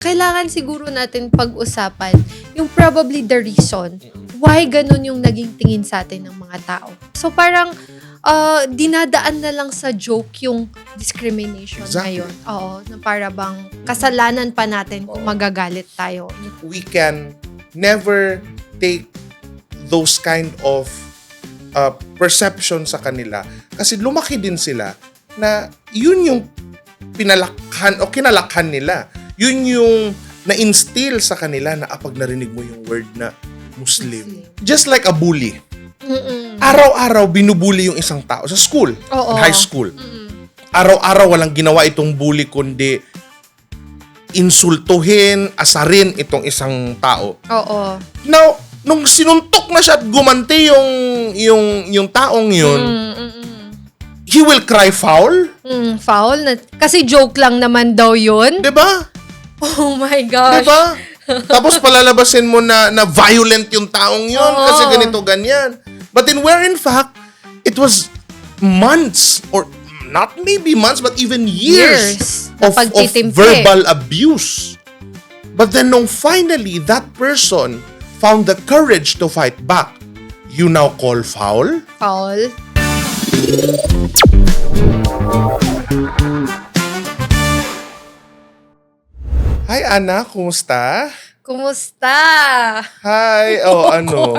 Kailangan siguro natin pag-usapan yung probably the reason why ganun yung naging tingin sa atin ng mga tao. So parang dinadaan na lang sa joke yung discrimination Exactly. ngayon. Oo, na para bang kasalanan pa natin kung magagalit tayo. We can never take those kind of perception sa kanila kasi lumaki din sila na yun yung pinalakhan o kinalakhan nila. Yun yung na-instill sa kanila na pag narinig mo yung word na Muslim. Just like a bully. Araw-araw binubuli yung isang tao sa school, Oo. high school. Araw-araw walang ginawa itong bully kundi insultuhin, asarin itong isang tao. Oo. Now, nung sinuntok na siya at gumanti yung taong yun, he will cry foul. Foul na. Kasi joke lang naman daw yun. 'Di ba? Oh my 'Di gosh. ba? Tapos palalabasin mo na violent yung taong yun Oo. kasi ganito ganyan. But in fact, it was months or not maybe months but even years Na of pagtitimpi. verbal abuse. But then nung finally that person found the courage to fight back, you now call foul? Foul. Hi Ana, kumusta? Kumusta? Hi, ano?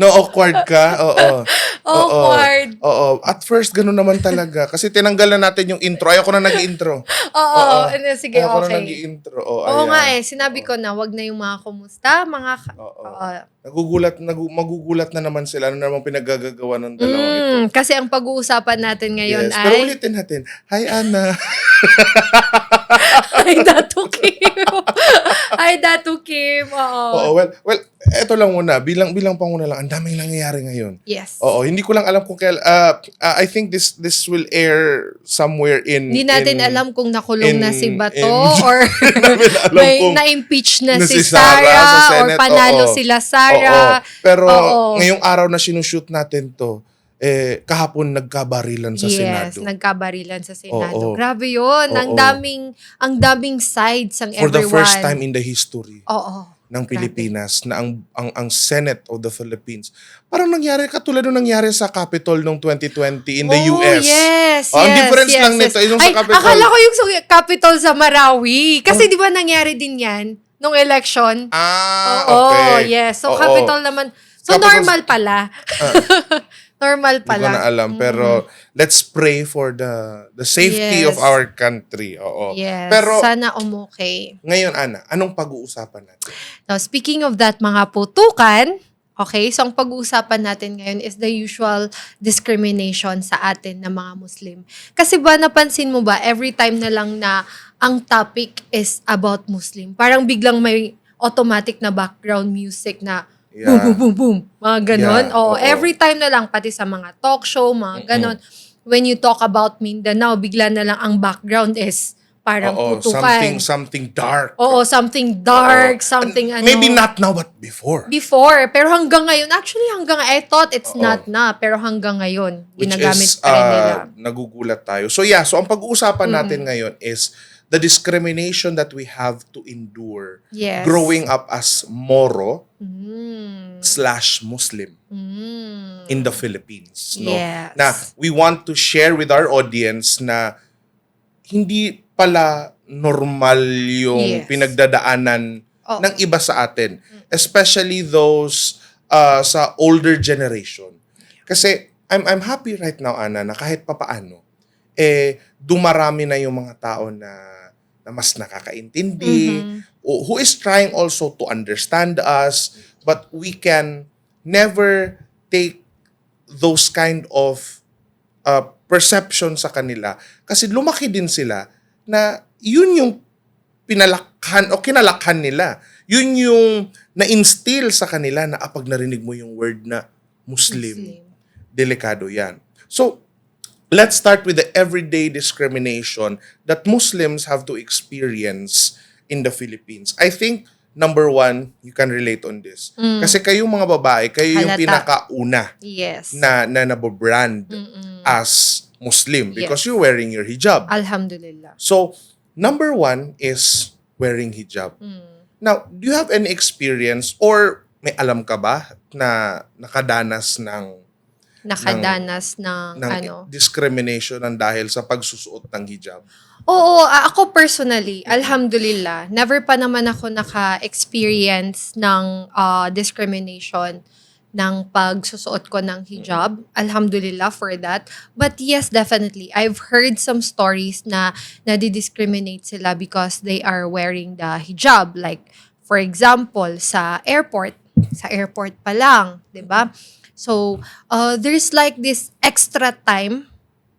No, awkward ka? Oo. Awkward. Oo. At first, ganun naman talaga. Kasi tinanggal na natin yung intro. Ayoko na nag-intro. Oo. Sige, Ayoko na okay. nag-intro. Oo nga sinabi ko na wag na yung mga kumusta, mga Magugulat na naman sila. Ano namang pinaggagawa ng dalawang ito. kasi ang pag-uusapan natin ngayon Yes. Pero ay ulitin natin. Hi, Ana. ay Datu Kim. Ay Datu Kim. Oo. Oo, well, eto lang muna. Bilang panguna lang, ang daming nangyayari ngayon. Yes. Oo, hindi ko lang alam kung kailan. I think this will air somewhere in... Hindi natin alam kung nakulong na si Bato or namin alam may kung na-impeach na si Sara Sara sa or Senate. panalo Oo. sila Sara. Oo. Pero Oo. ngayong araw na sinushoot natin to, kahapon nagkabarilan sa Yes, Senado. nagkabarilan sa Senado. Oo. Grabe yun. Oo. Ang daming sides ang For everyone. the first time in the history Oo. ng Grabe. Pilipinas na ang Senate of the Philippines parang nangyari katulad nung nangyari sa Capitol noong 2020 in the US. Yes, Ang difference lang nito, yung sa Capitol. Akala ko yung sa Capitol sa Marawi. Kasi di ba nangyari din yan nung election? Okay. Yes. So, Oo. Capitol naman. So, Capitol- normal pala. Normal Hindi ko pala. na alam. Pero let's pray for the safety Yes. of our country. Oo. Yes. Pero Sana umukay. ngayon, Ana, anong pag-uusapan natin? Now, speaking of that, mga putukan, okay, so ang pag-uusapan natin ngayon is the usual discrimination sa atin na mga Muslim. Kasi ba, napansin mo ba, every time na lang na ang topic is about Muslim, parang biglang may automatic na background music na boom, Yeah. boom, boom, boom. Mga ganon. Yeah, Oo, oo. every time na lang, pati sa mga talk show, mga ganon. When you talk about Mindanao, bigla na lang ang background is parang Oo, putukan. something dark. Oo, something dark, Oo. something ano. Maybe not now, but before. Before, pero hanggang ngayon, actually I thought it's not na, pero hanggang ngayon, Which ginagamit is, pa rin nila. nagugulat tayo. So yeah, so ang pag-uusapan natin ngayon is the discrimination that we have to endure Yes. growing up as Moro Mm. / Muslim in the Philippines. No? Yes. Na we want to share with our audience na hindi pala normal yung Yes. pinagdadaanan Oo. ng iba sa atin. Especially those sa older generation. Kasi I'm happy right now, Ana, na kahit papaano, dumarami na yung mga tao na mas nakakaintindi, who is trying also to understand us, but we can never take those kind of perception sa kanila kasi lumaki din sila na yun yung pinalakhan o kinalakhan nila. Yun yung na-instill sa kanila na pag narinig mo yung word na Muslim. Delikado yan. So, let's start with the everyday discrimination that Muslims have to experience in the Philippines. I think, number one, you can relate on this. Kasi kayong mga babae, kayo yung Halata. pinakauna Yes. na nabobrand as Muslim because you're wearing your hijab. Alhamdulillah. So, number one is wearing hijab. Mm. Now, do you have any experience or may alam ka ba na nakadanas ng Nakadanas ng ano. discrimination ng dahil sa pagsusuot ng hijab? Oo, ako personally, alhamdulillah, never pa naman ako naka-experience ng discrimination ng pagsusuot ko ng hijab. Alhamdulillah for that. But yes, definitely, I've heard some stories na nadi-discriminate sila because they are wearing the hijab. Like, for example, sa airport pa lang, 'di ba? So, there's like this extra time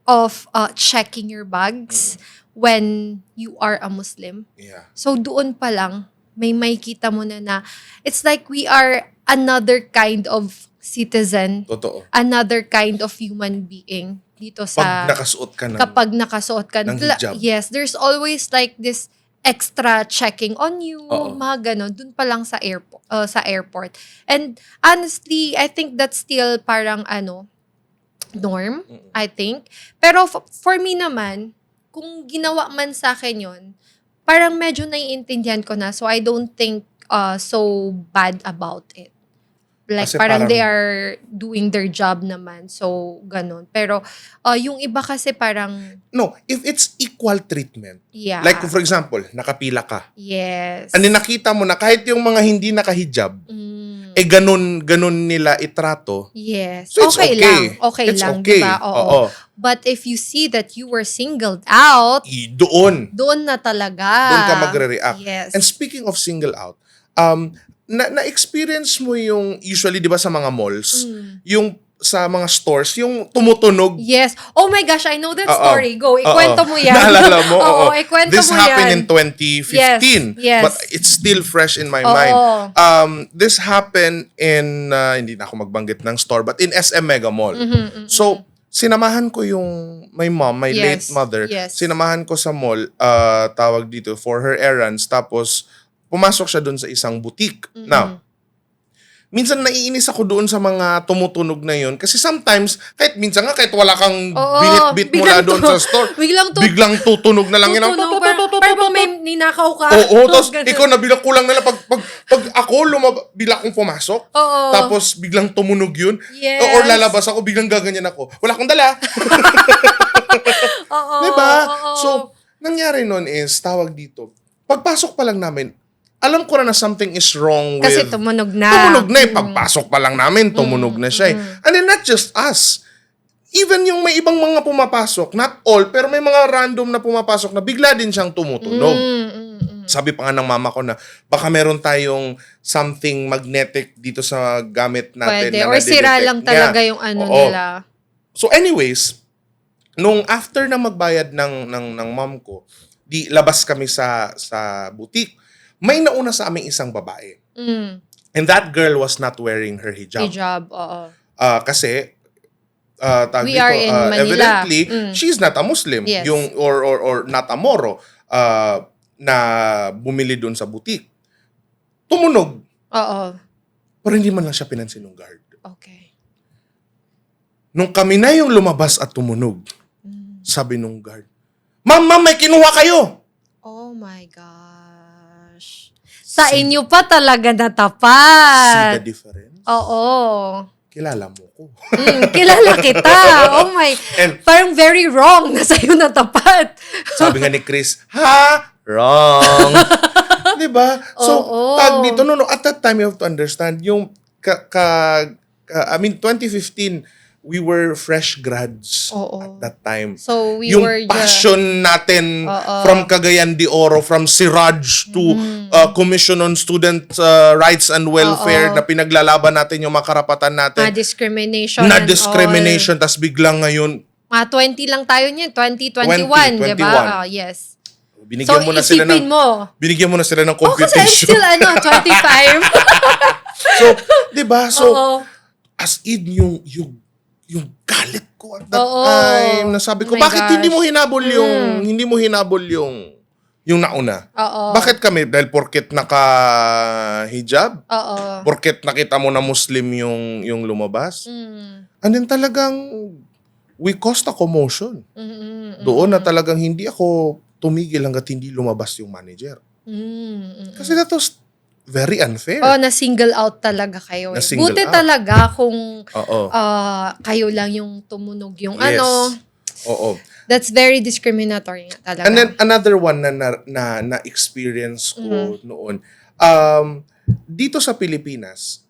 of checking your bags when you are a Muslim. Yeah. So, doon pa lang, may makita mo na it's like we are another kind of citizen, Totoo. another kind of human being dito sa Pag nakasuot ka ng... kapag nakasuot ka ng hijab. Yes, there's always like this extra checking on you, Oo. mga ganon, dun pa lang sa airport. And honestly, I think that's still parang norm, I think. Pero for me naman, kung ginawa man sa akin yon, parang medyo naiintindihan ko na, so I don't think so bad about it. Like, Kasi parang they parang- are doing their job naman. So, ganun. Pero, yung iba kasi parang, No, if it's equal treatment. yeah. Like, for example, nakapila ka. Yes. And then nakita mo na kahit yung mga hindi nakahijab, Mm, ganun nila itrato. yes. So, it's okay okay. lang. Okay It's lang, okay. diba? Oo. Oo. But if you see that you were singled out, Doon na talaga. ka magre-react. Yes. And speaking of single out, na-experience mo yung, usually, di ba sa mga malls, yung sa mga stores, yung tumutunog. Yes. Oh my gosh, I know that Oo. story. Go, ikwento Oo. mo yan. Naalala mo? Oo, Oo. ikwento This mo happened yan. in 2015. Yes. But it's still fresh in my Oo. mind. This happened in, hindi na ako magbanggit ng store, but in SM Mega Mall. So, sinamahan ko yung my mom, my late Yes. mother. Yes. Sinamahan ko sa mall, tawag dito, for her errands. Tapos, pumasok siya doon sa isang boutique. Now, minsan naiinis ako doon sa mga tumutunog na yun. Kasi sometimes, kahit minsan nga, kahit wala kang Oo, binit-bit mula doon sa store, biglang tutunog na lang yun. Tutunog, parang may ninakaw ka. Oo, tapos Ganun. ikaw nabilak ko lang nila pag ako bilak kong pumasok. Oo. Tapos biglang tumunog yun. Yes. Or lalabas ako, biglang gaganyan ako. Wala akong dala. Oo. Diba? Oo. So, nangyari nun is, tawag dito, pagpasok pa lang namin, alam ko na something is wrong with... Kasi tumunog na. Tumunog na eh. Pagpasok pa lang namin, tumunog na siya eh. And then not just us. Even yung may ibang mga pumapasok, not all, pero may mga random na pumapasok na bigla din siyang tumutunog. Sabi pa nga ng mama ko na baka meron tayong something magnetic dito sa gamit natin. Pwede. Na Or sira nadidetect lang niya. talaga yung Oo. nila. So anyways, nung after na magbayad ng mom ko, di labas kami sa boutique. May nauna sa aming isang babae. And that girl was not wearing her hijab. Hijab, oo. Kasi tawag We are dito, in Manila. evidently she's not a Muslim. Yes. Yung or not a Moro na bumili doon sa boutique. Tumunog. Oo. Pero hindi man lang siya pinansin ng guard. Okay. Nung kami na yung lumabas at tumunog, sabi nung guard, Ma'am, may kinuha kayo. Oh my gosh. Sa inyo pa talaga See natapat. the difference? Oo. Kilala mo ko. Kilala kita. Oh my. And- Parang very wrong na sa'yo natapat. Sabi nga ni Chris, wrong. Diba? So, Oo. tag dito, no, at that time, you have to understand, yung, 2015, we were fresh grads Oo. at that time. So, we Yung were passion natin from Cagayan de Oro, from Siraj to Commission on Student Rights and Welfare na pinaglalaban natin yung makarapatan natin. discrimination Na and discrimination, tas biglang ngayon, all. 20 lang tayo niyan. 2021, 20, di 21. ba? Yes. binigyan So, mo na sila isipin ng mo. binigyan mo na sila ng Oh, kasi I'm computation. still, 25. So, 'di ba? So, Oo. as in yung galit ko at that Oo. time, nasabi ko, Oh my bakit hindi mo gosh. hinabol yung nauna? Oo. Bakit kami? Dahil porket naka-hijab? Oo. Porket nakita mo na Muslim yung lumabas? And then talagang we caused a commotion. Doon na talagang hindi ako tumigil hanggat hindi lumabas yung manager. Kasi that was very unfair. Oh, na-single out talaga kayo. Eh. Na-single Buti out. talaga kung Oo. kayo lang yung tumunog yung Yes. Oo. That's very discriminatory nga talaga. And then another one na experience ko noon. Dito sa Pilipinas,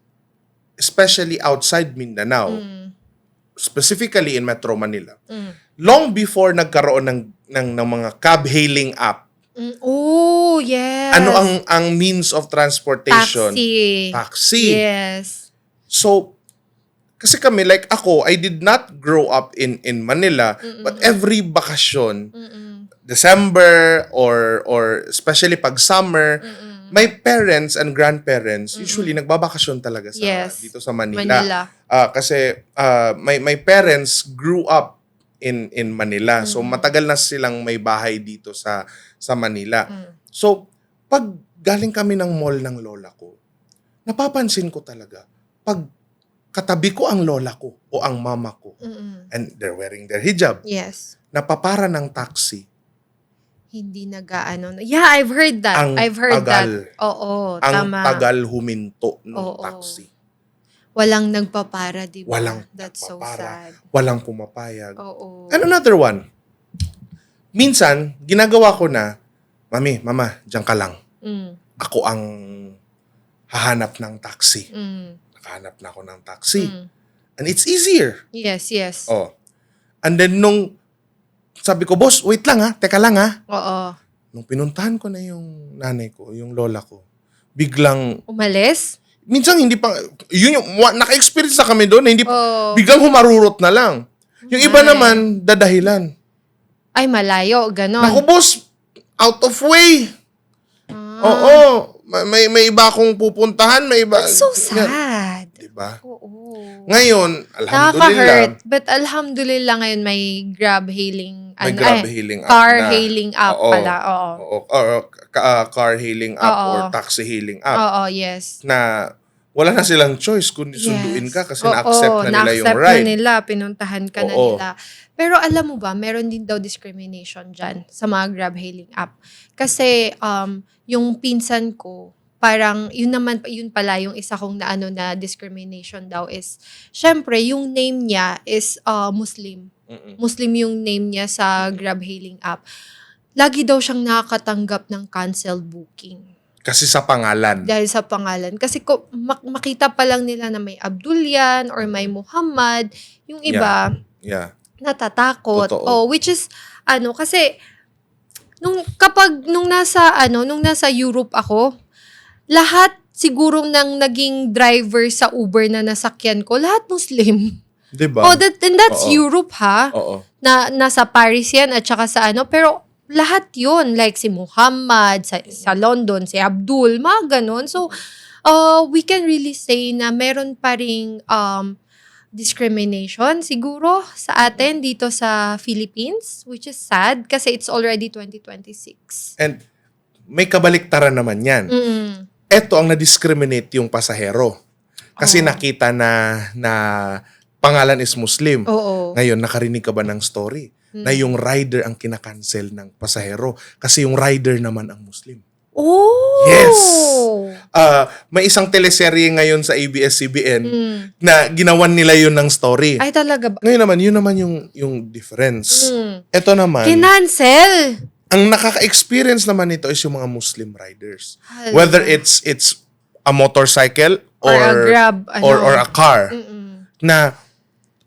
especially outside Mindanao, specifically in Metro Manila, long before nagkaroon ng mga cab hailing app, Oh, yes. ano ang means of transportation? Taxi. Taxi. Yes. So, kasi kami, like ako, I did not grow up in Manila, but every bakasyon, December or especially pag summer, my parents and grandparents usually nagbabakasyon talaga dito sa Manila. Kasi my parents grew up in Manila. So matagal na silang may bahay dito sa Manila. So pag galing kami ng mall ng lola ko, napapansin ko talaga pag katabi ko ang lola ko o ang mama ko and they're wearing their hijab, Yes. napapara ng taxi. Hindi nag-aano. Yeah, I've heard that. I've heard tagal. that. Oo, Ang tama. tagal huminto ng Oo. taxi. Walang nagpapara, di ba? Walang That's nagpapara. so sad. Walang pumapayag. Oo. And another one, minsan, ginagawa ko na, Mama, diyan ka lang. Ako ang hahanap ng taxi. Nakahanap na ako ng taxi. And it's easier. Yes, yes. Oh. And then nung sabi ko, boss, wait lang ha, teka lang ha. Oo. Nung pinuntahan ko na yung nanay ko, yung lola ko, biglang, Umalis? minsan hindi pa, yun yung, naka-experience na kami doon, hindi, Oo. biglang humarurot na lang. Yung iba Ay. naman, dadahilan. Ay, malayo. Ganon. Naku, boss, out of way. Ah. Oo. May iba akong pupuntahan, may iba. That's so Yan. sad. Diba? Oo. Ngayon, alhamdulillah, Nakaka-hurt. But alhamdulillah ngayon may grab hailing. may grab hailing app car na. hailing app Oo. pala. Oo. Car hailing app Oo. or taxi hailing app Oo, yes. na wala na silang choice kundi sunduin ka kasi na-accept na nila yung na-accept ride. na nila, pinuntahan ka na Oo. nila. Pero alam mo ba, meron din daw discrimination dyan sa mga grab hailing app. Kasi yung pinsan ko, parang yun pala yung isa kong na discrimination daw is, syempre, yung name niya is Muslim. Muslim yung name niya sa grab hailing app. Lagi daw siyang nakakatanggap ng canceled booking. Kasi sa pangalan. Dahil sa pangalan. Kasi makita pa lang nila na may Abdul yan or may Muhammad. Yung iba, Yeah. natatakot. Totoo. Which is, kasi, nung nasa Europe ako, lahat siguro ng naging driver sa Uber na nasakyan ko, lahat Muslim. Diba? And that's Oo. Europe ha. Oo. Nasa Paris yan at saka sa pero lahat yon like si Muhammad, sa London, si Abdul, mga ganon. So, we can really say na meron pa ring discrimination siguro sa atin dito sa Philippines, which is sad kasi it's already 2026. And may kabaliktaran naman yan. Eto ang na-discriminate yung pasahero. Kasi nakita na pangalan is Muslim. Oo. Ngayon, nakarinig ka ba ng story? Na yung rider ang kinakancel ng pasahero. Kasi yung rider naman ang Muslim. Oh! Yes! May isang teleserye ngayon sa ABS-CBN na ginawan nila yun ng story. Ay, talaga ba? Ngayon naman, yun naman yung difference. Ito naman, Kinancel! ang nakaka-experience naman nito is yung mga Muslim riders. Hala. Whether it's a motorcycle Or a Grab, or a car. Mm-mm. Na,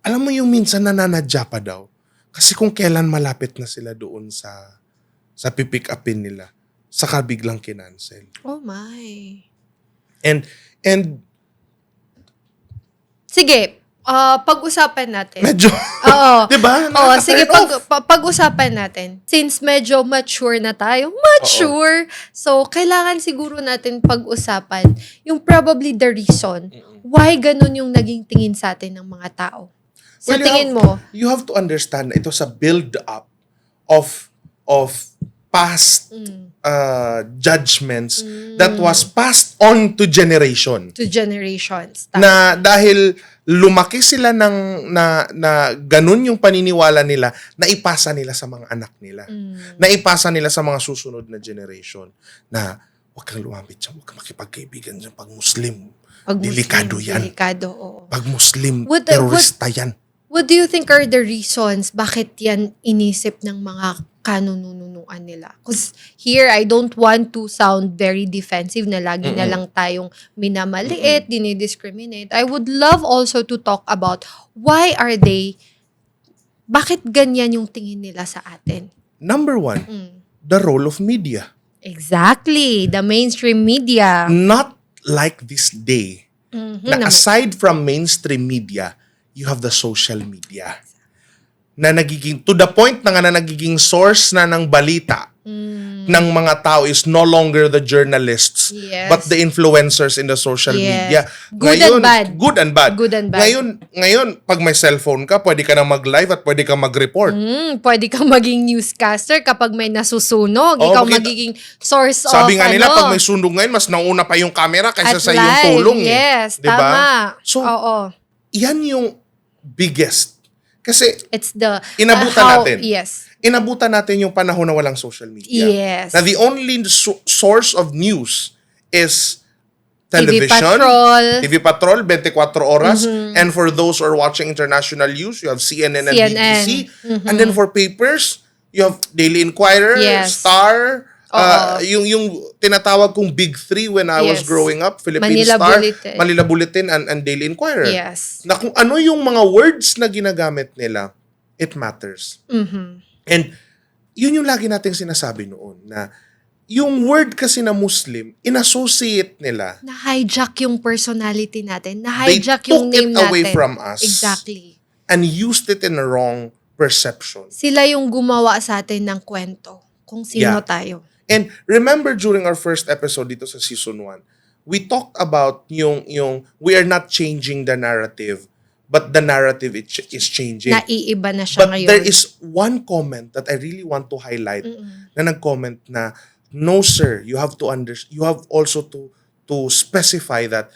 alam mo yung minsan nananadya pa daw. Kasi kung kailan malapit na sila doon sa pipick upin nila, saka biglang kinancel. Oh my. And Sige, pag-usapan natin. medyo, Oo. di ba? Oo, sige, Nakaka-turn off. pag-usapan natin. Since medyo mature na tayo, so kailangan siguro natin pag-usapan yung probably the reason why ganun yung naging tingin sa atin ng mga tao. Sa Well, tingin mo, you have to understand na ito sa build-up of past judgments that was passed on to generation. to generations. Na dahil lumaki sila na ganun yung paniniwala nila, na ipasa nila sa mga anak nila. Na ipasa nila sa mga susunod na generation. Na huwag kang lumapit dyan, huwag kang makipagkaibigan dyan pag Muslim. Pag Delikado Muslim, yan. Delikado, oo. Pag Muslim, What- terorista yan. What do you think are the reasons bakit yan inisip ng mga kanununuan nila? Because here, I don't want to sound very defensive na lagi na lang tayong minamaliit, dinidiscriminate. I would love also to talk about bakit ganyan yung tingin nila sa atin? Number one, the role of media. Exactly. The mainstream media. Not like this day. Na naman. aside from mainstream media, you have the social media. Na nagiging, to the point na nga na nagiging source na ng balita ng mga tao is no longer the journalists, Yes. but the influencers in the social Yes. media. Good and bad. Good and bad. Good and bad. Ngayon, pag may cellphone ka, pwede ka na mag-live at pwede ka mag-report. Pwede kang maging newscaster kapag may nasusunog. Oo, Ikaw bakit- magiging source Sabi of nga nila, pag may sunog ngayon, mas nauna pa yung camera kaysa at sa iyong live. tulong. Yes, Diba? tama. So, Oo. yan yung biggest. Kasi It's the... Inabutan natin. Yes. inabutan natin yung panahon na walang social media. Yes. Na the only source of news is TV television, Patrol. TV Patrol, 24 oras. And for those who are watching international news, you have CNN and CNN. BBC. And then for papers, you have Daily Inquirer, Yes. Star, Oo. yung tinatawag kong Big Three when I was Yes. growing up, Philippine Manila Star, Bulletin. Manila Bulletin, and Daily Inquirer. Yes. Na kung ano yung mga words na ginagamit nila, it matters. And yun yung lagi nating sinasabi noon, na yung word kasi na Muslim, inassociate nila, Na-hijack yung personality natin. they Na-hijack took yung name it away natin. from us Exactly. and used it in a wrong perception. Sila yung gumawa sa atin ng kwento kung sino Yeah. tayo. And remember during our first episode dito sa season 1, we talked about yung we are not changing the narrative, but the narrative is changing. Naiiba na siya But ngayon. there is one comment that I really want to highlight na nag-comment na, no sir, you have also to specify that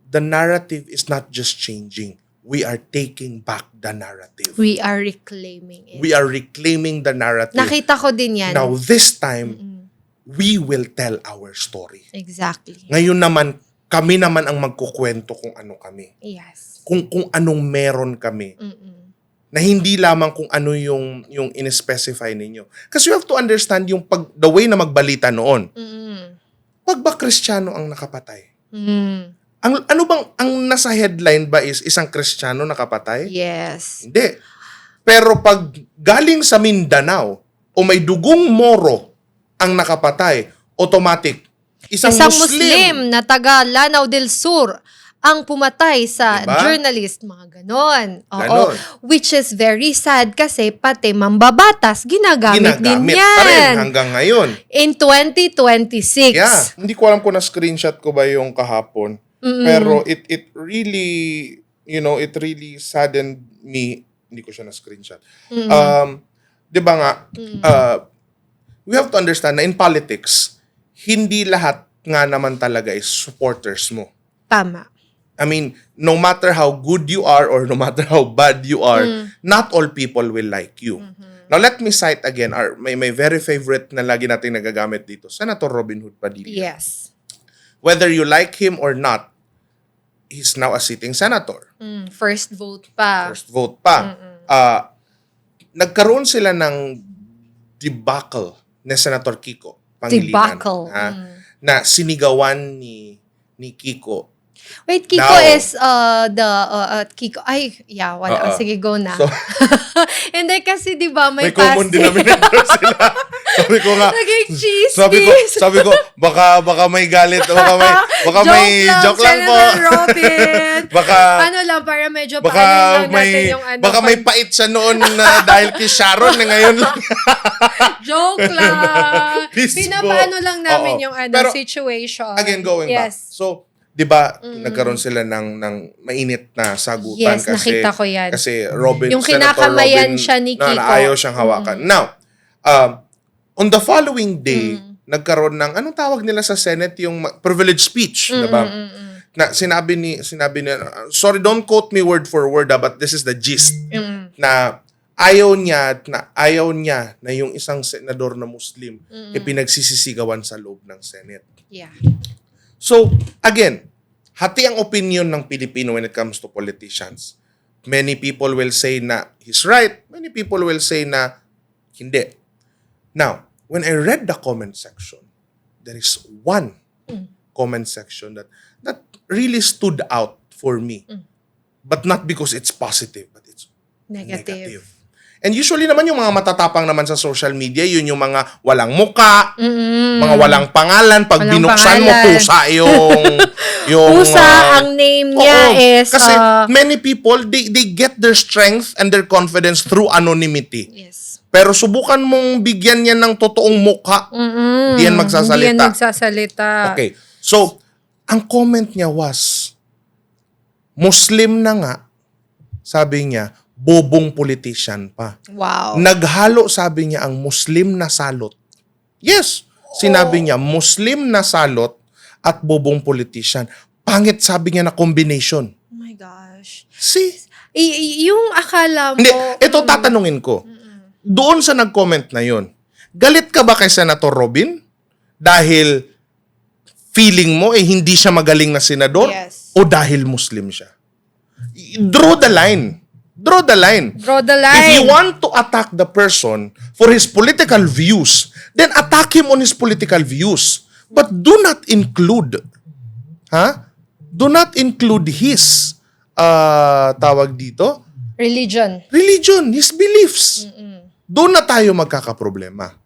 the narrative is not just changing. We are taking back the narrative. We are reclaiming it. We are reclaiming the narrative. Nakita ko din yan. Now this time, we will tell our story. Exactly. Ngayon naman, kami naman ang magkukwento kung ano kami. Yes. Kung anong meron kami. Na hindi lamang kung ano yung in-specify ninyo. Kasi you have to understand yung the way na magbalita noon. Pag ba Kristiyano ang nakapatay? Ang nasa headline ba is isang Kristiyano nakapatay? Yes. Hindi. Pero pag galing sa Mindanao o may dugong Moro ang nakapatay, automatic. Isang Muslim na taga Lanao del Sur ang pumatay sa Diba? journalist, mga ganon. Oo. Ganon. Which is very sad kasi pati mambabatas, ginagamit din Ginagamit yan. pa rin hanggang ngayon. In 2026. Yeah. Hindi ko alam kung na-screenshot ko ba yung kahapon. Pero it really, it really saddened me. Hindi ko siya na-screenshot. Di ba nga, we have to understand na in politics, hindi lahat nga naman talaga is supporters mo. Tama. I mean, no matter how good you are or no matter how bad you are, not all people will like you. Now, let me cite again my very favorite na lagi natin nagagamit dito, Senator Robin Hood Padilla. Yes. Whether you like him or not, he's now a sitting senator. First vote pa. First vote pa. Nagkaroon sila ng debacle ni Senator Kiko Pangilinan. Debacle. Na sinigawan ni Kiko. Wait, Kiko Now, is Kiko. Ay, yeah, wala. Sige, go na. So, Hindi kasi, di ba, may common passing. denominator sila. Sabi ko nga, Naging cheese sabi ko, baka may galit, baka may joke lang po. Senator Robin. Baka Ano lang, para medyo baka paano lang natin yung ano. baka may pait siya noon na dahil kay Sharon na ngayon lang. Joke lang. Please Pinapaano po. lang namin Oo. yung Pero, situation. Again, going back. Yes. So, 'di ba, nagkaroon sila ng mainit na sagutan Yes, kasi nakita ko yan. kasi Robin, Yung Senator kinakamayan Robin, siya ni Kiko. na ayaw siyang hawakan. Now, on the following day, nagkaroon ng anong tawag nila sa Senate, yung privilege speech, 'di ba? na sinabi ni sorry, don't quote me word for word, but this is the gist, na ayaw niya na yung isang senador na Muslim pinagsisisigawan sa loob ng Senate. Yeah. So, again, hati ang opinion ng Pilipino when it comes to politicians. Many people will say na he's right. Many people will say na hindi. Now, when I read the comment section, there is one comment section that really stood out for me. But not because it's positive, but it's negative. And usually naman yung mga matatapang naman sa social media, yun yung mga walang muka, mga walang pangalan. Pag Walang binuksan mo, pangalan. pusa yung Pusa, ang name niya is... kasi many people, they get their strength and their confidence through anonymity. yes. Pero subukan mong bigyan yan ng totoong mukha. Hindi yan magsasalita. Hindi yan magsasalita. Okay. So, ang comment niya was, Muslim na nga, sabi niya, bobong politician pa. Wow. Naghalo, sabi niya, ang Muslim na salot. Yes, sinabi niya, Muslim na salot at bobong politician. Pangit, sabi niya, na combination. Oh my gosh. See? Yung akala mo... Hindi, ito tatanungin ko. Doon sa nag-comment na yun, galit ka ba kay Senator Robin? Dahil feeling mo hindi siya magaling na senador? Yes. O dahil Muslim siya? Draw the line. Draw the line. Draw the line. If you want to attack the person for his political views, then attack him on his political views. But do not include, do not include his, tawag dito, religion, his beliefs. Doon na tayo magkakaproblema.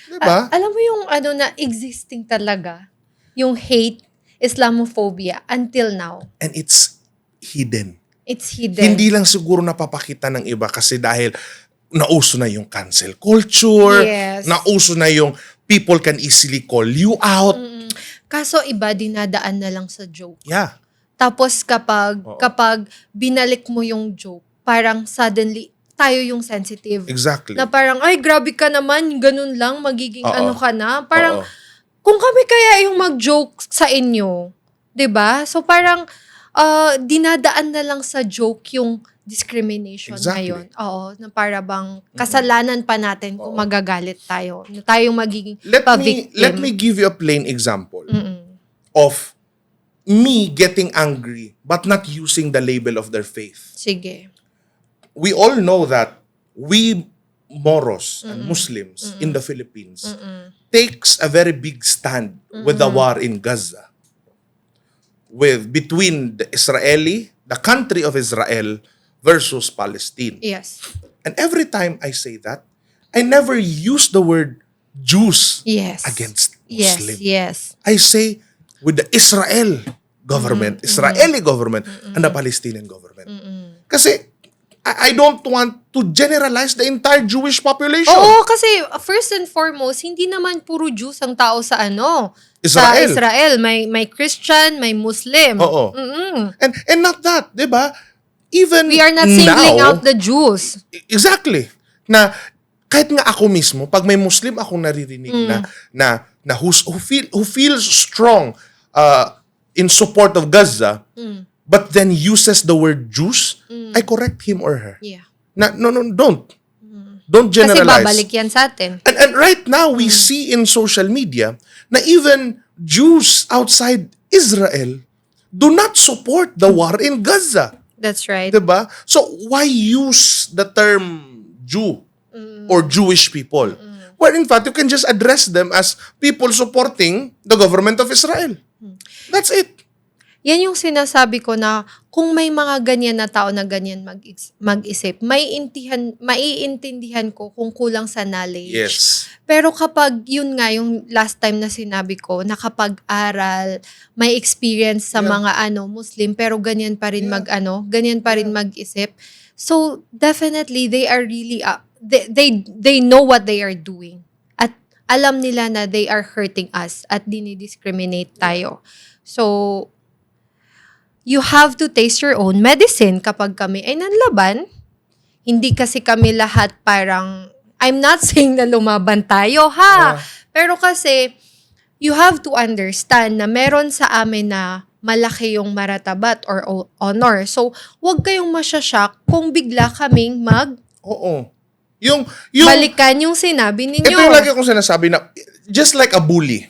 Diba? Alam mo yung na existing talaga, yung hate, Islamophobia, until now. And it's hidden. It's hidden. Hindi lang siguro napapakita ng iba kasi dahil nauso na yung cancel culture, Yes. nauso na yung people can easily call you out. Kaso iba, dinadaan na lang sa joke. Yeah. Tapos kapag binalik mo yung joke, parang suddenly, tayo yung sensitive. Exactly. Na parang, ay, grabe ka naman, ganun lang, magiging Oo. ano ka na. Parang, Oo. kung kami kaya yung mag-joke sa inyo, 'di ba? So parang, dinadaan na lang sa joke yung discrimination Exactly. ngayon. Oo, na para bang kasalanan pa natin kung magagalit tayo. Na tayo magiging pa-victim. Let me give you a plain example of me getting angry but not using the label of their faith. Sige. We all know that we Moros and Muslims in the Philippines takes a very big stand with the war in Gaza. Between the country of Israel versus Palestine. Yes. And every time I say that, I never use the word Jews Yes. against Yes. Muslim. Yes. I say with the Israeli government and the Palestinian government. Kasi I don't want to generalize the entire Jewish population. Oo, kasi first and foremost, hindi naman puro Jews ang tao sa Israel. Sa Israel. May Christian, may Muslim. Oo. And not that, 'di ba? Even We are not singling now, out the Jews. Exactly. Na kahit nga ako mismo, pag may Muslim akong naririnig na who feels strong in support of Gaza, but then uses the word Jews, I correct him or her. Yeah. No, don't. Don't Kasi generalize. babalik yan sa atin. And right now, we see in social media na even Jews outside Israel do not support the war in Gaza. That's right. Diba? So, why use the term Jew or Jewish people? Where in fact, you can just address them as people supporting the government of Israel. That's it. Yan yung sinasabi ko na kung may mga ganyan na tao na ganyan mag-isip, maiintindihan ko kung kulang sa knowledge. Yes. Pero kapag yun nga, yung last time na sinabi ko, nakapag-aral, may experience sa mga Muslim, pero ganyan pa rin ganyan pa rin mag-isip. So, definitely, they are really, they know what they are doing. At alam nila na they are hurting us at dinidiscriminate tayo. So, you have to taste your own medicine kapag kami ay nanlaban. Hindi kasi kami lahat parang, I'm not saying na lumaban tayo, ha? Pero kasi, you have to understand na meron sa amin na malaki yung maratabat or honor. So, wag kayong masyashock kung bigla kaming Oo. Yung balikan yung sinabi ninyo. ito yung lagi akong sinasabi na, just like a bully,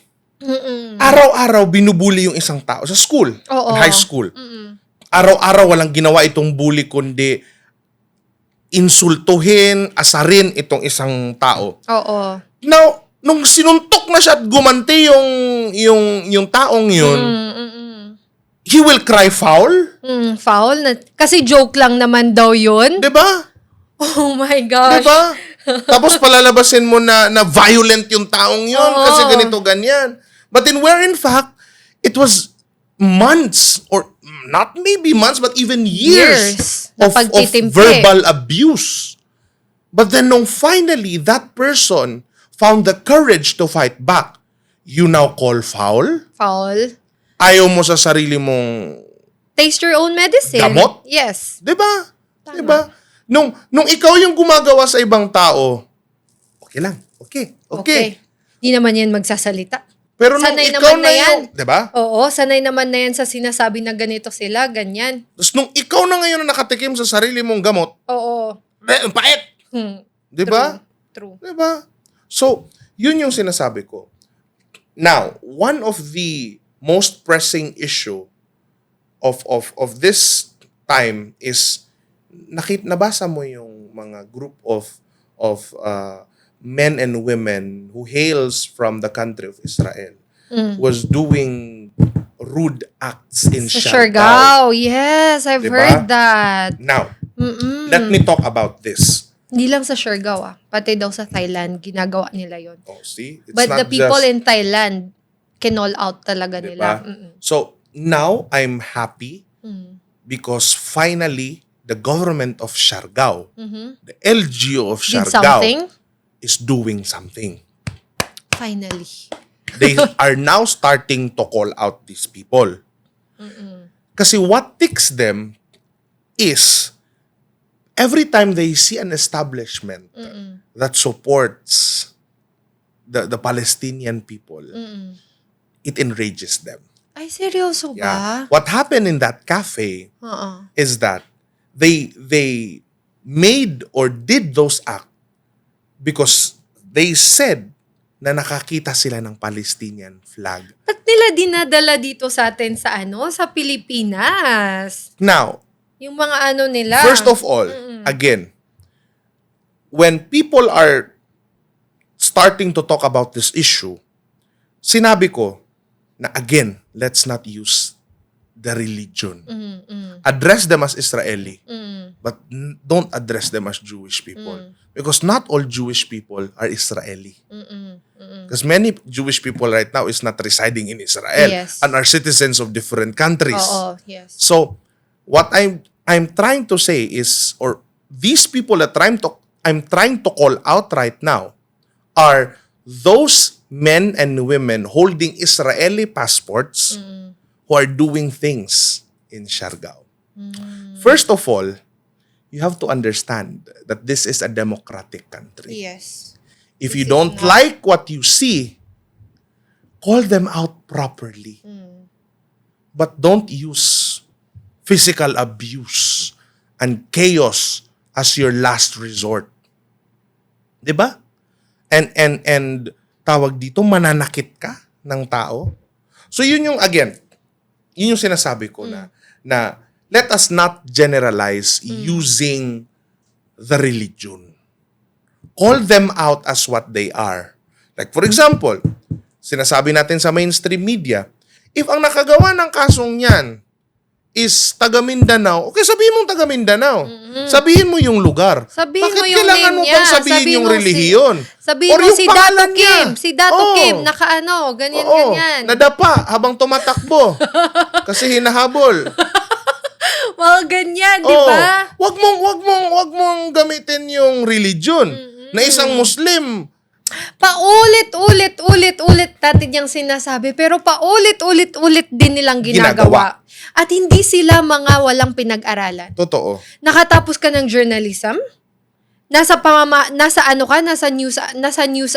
araw-araw binubuli yung isang tao sa school, Oo. in high school. Araw-araw walang ginawa itong bully kundi insultuhin, asarin itong isang tao. Oo. Now, nung sinuntok na siya at gumanti yung taong yun, he will cry foul. Foul na. Kasi joke lang naman daw yun. 'Di ba? Oh my gosh. 'Di ba? Tapos palalabasin mo na violent yung taong yun Oo. kasi ganito ganyan. But where in fact, it was months or not maybe months but even years Na of pagtitimpi. verbal abuse. But then nung finally that person found the courage to fight back, you now call foul? Foul. Ayaw mo sa sarili mong, Taste your own medicine. Gamot? Yes. 'di ba? Tama. 'Di ba? Nung ikaw yung gumagawa sa ibang tao, okay lang. Okay. Di naman yan magsasalita. Pero nung Sanay ikaw naman na na yan. yung, 'di ba? Oo, sanay naman na yan sa sinasabi na ganito sila, ganyan. Tapos nung ikaw na ngayon na nakatikim sa sarili mong gamot, Oo. ang pait. Hmm. 'Di ba? True. 'Di ba? So, yun yung sinasabi ko. Now, one of the most pressing issue of this time is nabasa mo yung mga group of men and women who hails from the country of Israel was doing rude acts in Sa Siargao. Siargao. Yes, I've Diba? heard that. Now, let me talk about this. Hindi lang sa Siargao Pati daw sa Thailand, ginagawa nila yon. Oh, see? It's But not the people just, in Thailand, kinall out talaga nila. diba? So, now I'm happy because finally, the government of Siargao, the LGU of Did Siargao, something? is doing something. Finally. They are now starting to call out these people. Kasi what ticks them is every time they see an establishment that supports the Palestinian people, it enrages them. Ay, seryoso ba? What happened in that cafe Oo. is that they made or did those acts because they said na nakakita sila ng Palestinian flag. Ba't nila dinadala dito sa atin sa sa Pilipinas? Now, Yung mga nila. first of all, again, when people are starting to talk about this issue, sinabi ko na again, let's not use the religion. Address them as Israeli, but don't address them as Jewish people. Because not all Jewish people are Israeli. Because many Jewish people right now is not residing in Israel Yes. and are citizens of different countries. Oo, yes. So, what I'm trying to say is, or these people that I'm trying to call out right now are those men and women holding Israeli passports who are doing things in Siargao. First of all, you have to understand that this is a democratic country. Yes. If This you is don't not- like what you see, call them out properly. But don't use physical abuse and chaos as your last resort. 'Di ba? And tawag dito, mananakit ka ng tao. So yun yung sinasabi ko na let us not generalize using the religion. Call them out as what they are. Like for example, sinasabi natin sa mainstream media, if ang nakagawa ng kasong yan is taga Mindanao, okay, sabihin mong taga Mindanao. Sabihin mo yung lugar. Sabihin Bakit mo yung kailangan name mo niya? pang sabihin yung relihiyon? Sabihin Or mo yung si Dato pangalan niya? Kim. Si Dato Oo. Kim, ganyan. Nadapa habang tumatakbo. Kasi hinahabol. Mga ganyan, di Oh, ba? wag mong gamitin yung religion na isang Muslim. Paulit-ulit natin yung sinasabi, pero paulit-ulit din nilang ginagawa. At hindi sila mga walang pinag-aralan. Totoo. Nakatapos ka ng journalism, nasa news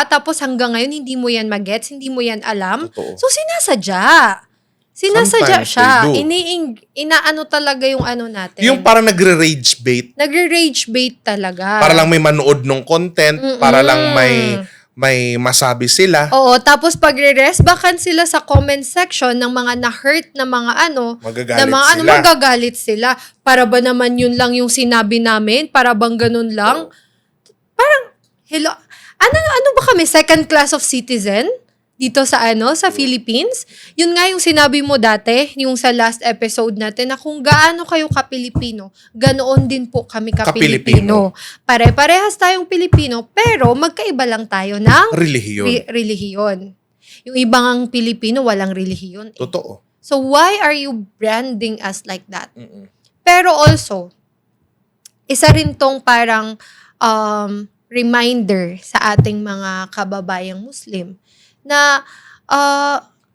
tapos hanggang ngayon hindi mo yan magets, hindi mo yan alam. Totoo. So sinasadya. Sinasadya Sometimes siya. they do. Inaano talaga yung ano natin. Yung parang nagre-rage bait. Nagre-rage bait talaga. Para lang may manood ng content, para lang may masabi sila. Oo, tapos pagre-resbackan sila sa comment section ng mga na-hurt na mga ano, Magagalit na mga sila. magagalit sila. Para ba naman yun lang yung sinabi namin? Para bang ganun lang? Parang, hello, ano ba kami? Second class of citizen? Dito sa sa Philippines? Yun nga yung sinabi mo dati, yung sa last episode natin, na kung gaano kayo ka-Pilipino, ganoon din po kami ka-Pilipino. Pare-parehas tayong Pilipino, pero magkaiba lang tayo ng Relihiyon. relihiyon. Yung ibang Pilipino, walang relihiyon. Totoo. So why are you branding us like that? Pero also, isa rin tong parang reminder sa ating mga kababayang Muslim na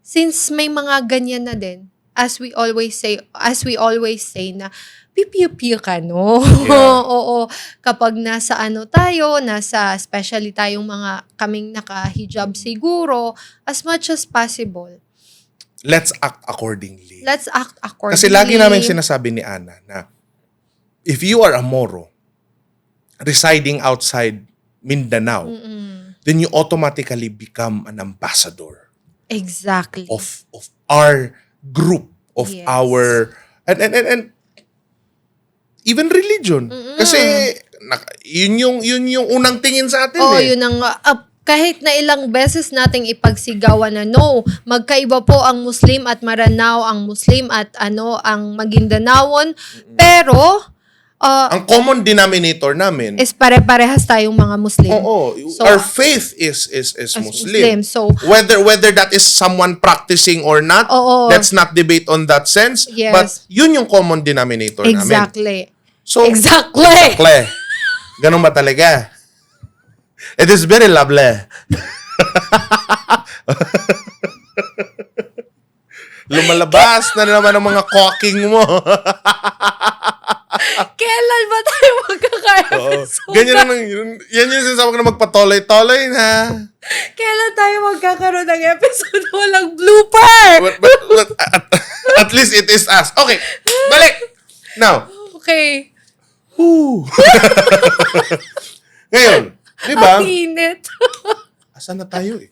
since may mga ganyan na din, as we always say na pipiyo-piyo ka, no? Yeah. Oo. Kapag nasa tayo, especially tayong mga kaming naka-hijab siguro, as much as possible, Let's act accordingly. let's act accordingly. Kasi lagi namin sinasabi ni Ana na if you are a Moro residing outside Mindanao, then you automatically become an ambassador Exactly. of our group, of Yes. our and even religion. Kasi yun yung unang tingin sa atin Oo, eh. yun ang kahit na ilang beses nating ipagsigawan na no, magkaiba po ang Muslim at Maranao, ang Muslim at ang Maguindanaon, pero Ang common denominator namin, is pare-parehas tayong mga Muslim. So, our faith is Muslim. So, Whether that is someone practicing or not, Oo. let's not debate on that sense. Yes. But yun yung common denominator namin. exactly. So, Exactly. Ganun ba talaga? It is very lovely. Lumalabas na naman ang mga quacking mo. Kailan ba tayo magkaka-episode? Ganyan lang yan yung sinasabi ko na magpatuloy-tuloy na. Kailan tayo magkakaroon ng episode na walang blooper? But at least it is us. Okay, balik. Now, Okay. ngayon, di ba? Ang init. Asan na tayo eh?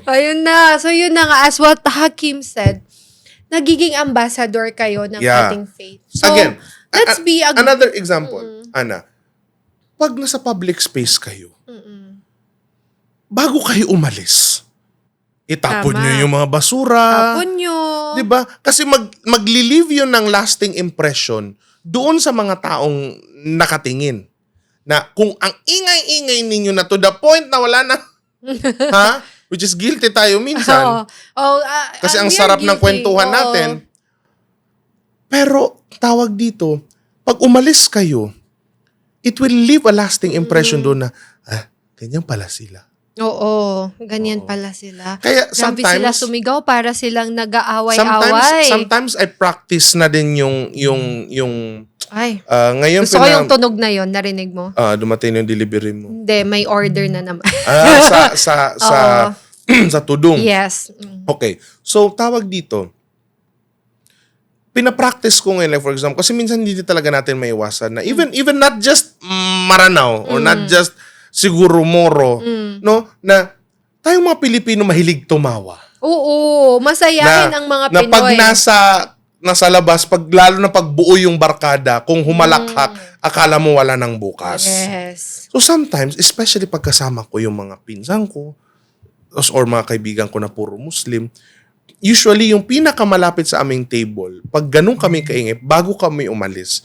Ayun na. So, yun na nga. As what Hakim said, nagiging ambassador kayo ng Yeah. ating faith. So, Again, let's be a... another example, Ana. Pag nasa public space kayo, bago kayo umalis, itapon Tama. nyo yung mga basura. Tapon nyo. Di ba? Kasi magli-leave yun ng lasting impression doon sa mga taong nakatingin. Na kung ang ingay-ingay ninyo na to the point na wala na, ha? Which is guilty tayo minsan. Kasi ang we are sarap ng guilty. kwentuhan Oo. natin. Pero, tawag dito, pag umalis kayo, it will leave a lasting impression doon na, ganyan pala sila. Oo. Ganyan pala sila. Kaya Grabe sila sometimes, sumigaw para silang nag-aaway-away. sometimes I practice na din yung Ay. ngayon Gusto ko yung tunog na yon, narinig mo? dumating yung delivery mo. Hindi, may order na naman. Sa tudong. Yes. Okay. So, tawag dito, pinapractice ko ngayon, like for example, kasi minsan hindi talaga natin maiwasan na even not just Maranao or not just siguro Moro, no? Na tayong mga Pilipino mahilig tumawa. Oo, masayahin ang mga na Pinoy. pag nasa labas, lalo na pagbuo yung barkada, kung humalakhak, akala mo wala nang bukas. Yes. So sometimes, especially pagkasama ko yung mga pinsan ko, or mga kaibigan ko na puro Muslim, usually yung pinakamalapit sa aming table, pag ganun kami kaingay, bago kami umalis,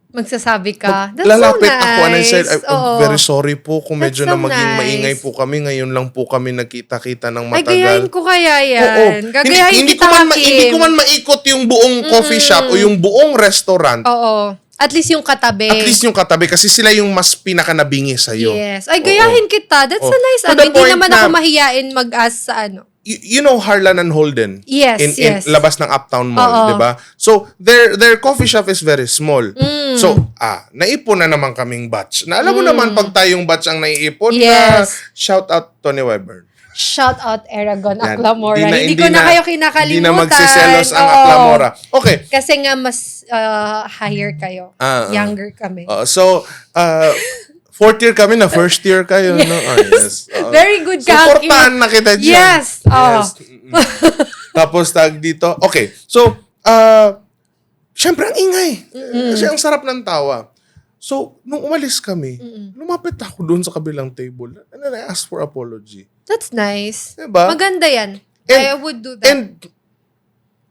Magsasabi ka. That's lalapit so nice. ako and I said, I'm Oo. very sorry po kung medyo That's na so maging nice. maingay po kami. Ngayon lang po kami nagkita-kita ng Ay, matagal. gayahin ko kaya yan. Oo. Gagayahin Hindi kita, hindi ko man maikot yung buong coffee shop o yung buong restaurant. Oo. At least yung katabi. At least yung katabi kasi sila yung mas pinakanabingi sa'yo. Yes. Ay, gayahin kita. That's Oo. a nice. To the Hindi point naman na- ako mahiyain mag-ask sa You know Harlan and Holden? Yes, in yes. labas ng Uptown Mall, Oo. di ba? So, their coffee shop is very small. So, naipon na naman kaming batch. Na alam mo naman pag tayong batch ang naiipon, Yes. shout out Tony Weber. Shout out Aragon Yan. Aklamora. Hindi ko hindi na kayo kinakalimutan. Hindi na magsiselos ang Oo. Aklamora. Okay. Kasi nga mas higher kayo. Younger kami. So, fourth year kami na first year kayo, no? Yes. Very good ka. Supportahan na kita dyan. Yes. Yes. Tapos tag dito. Okay. So, syempre ang ingay. Kasi ang sarap ng tawa. So, nung umalis kami, lumapit ako doon sa kabilang table and then I asked for apology. That's nice. Diba? Maganda yan. And- I would do that. And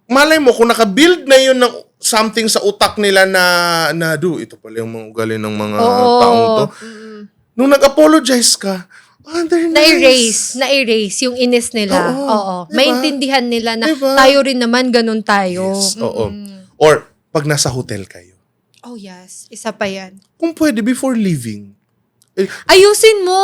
malay mo, kung nakabuild na yun ng something sa utak nila na ito pala yung mga ugali ng mga taong to. Nung nag-apologize ka, they're nice. Na-erase yung inis nila. Oo. Diba? Maintindihan nila na Diba? tayo rin naman, ganun tayo. Yes, oo. Or, pag nasa hotel kayo, Oh yes, isa pa yan. kung pwede, before leaving, Ayusin mo,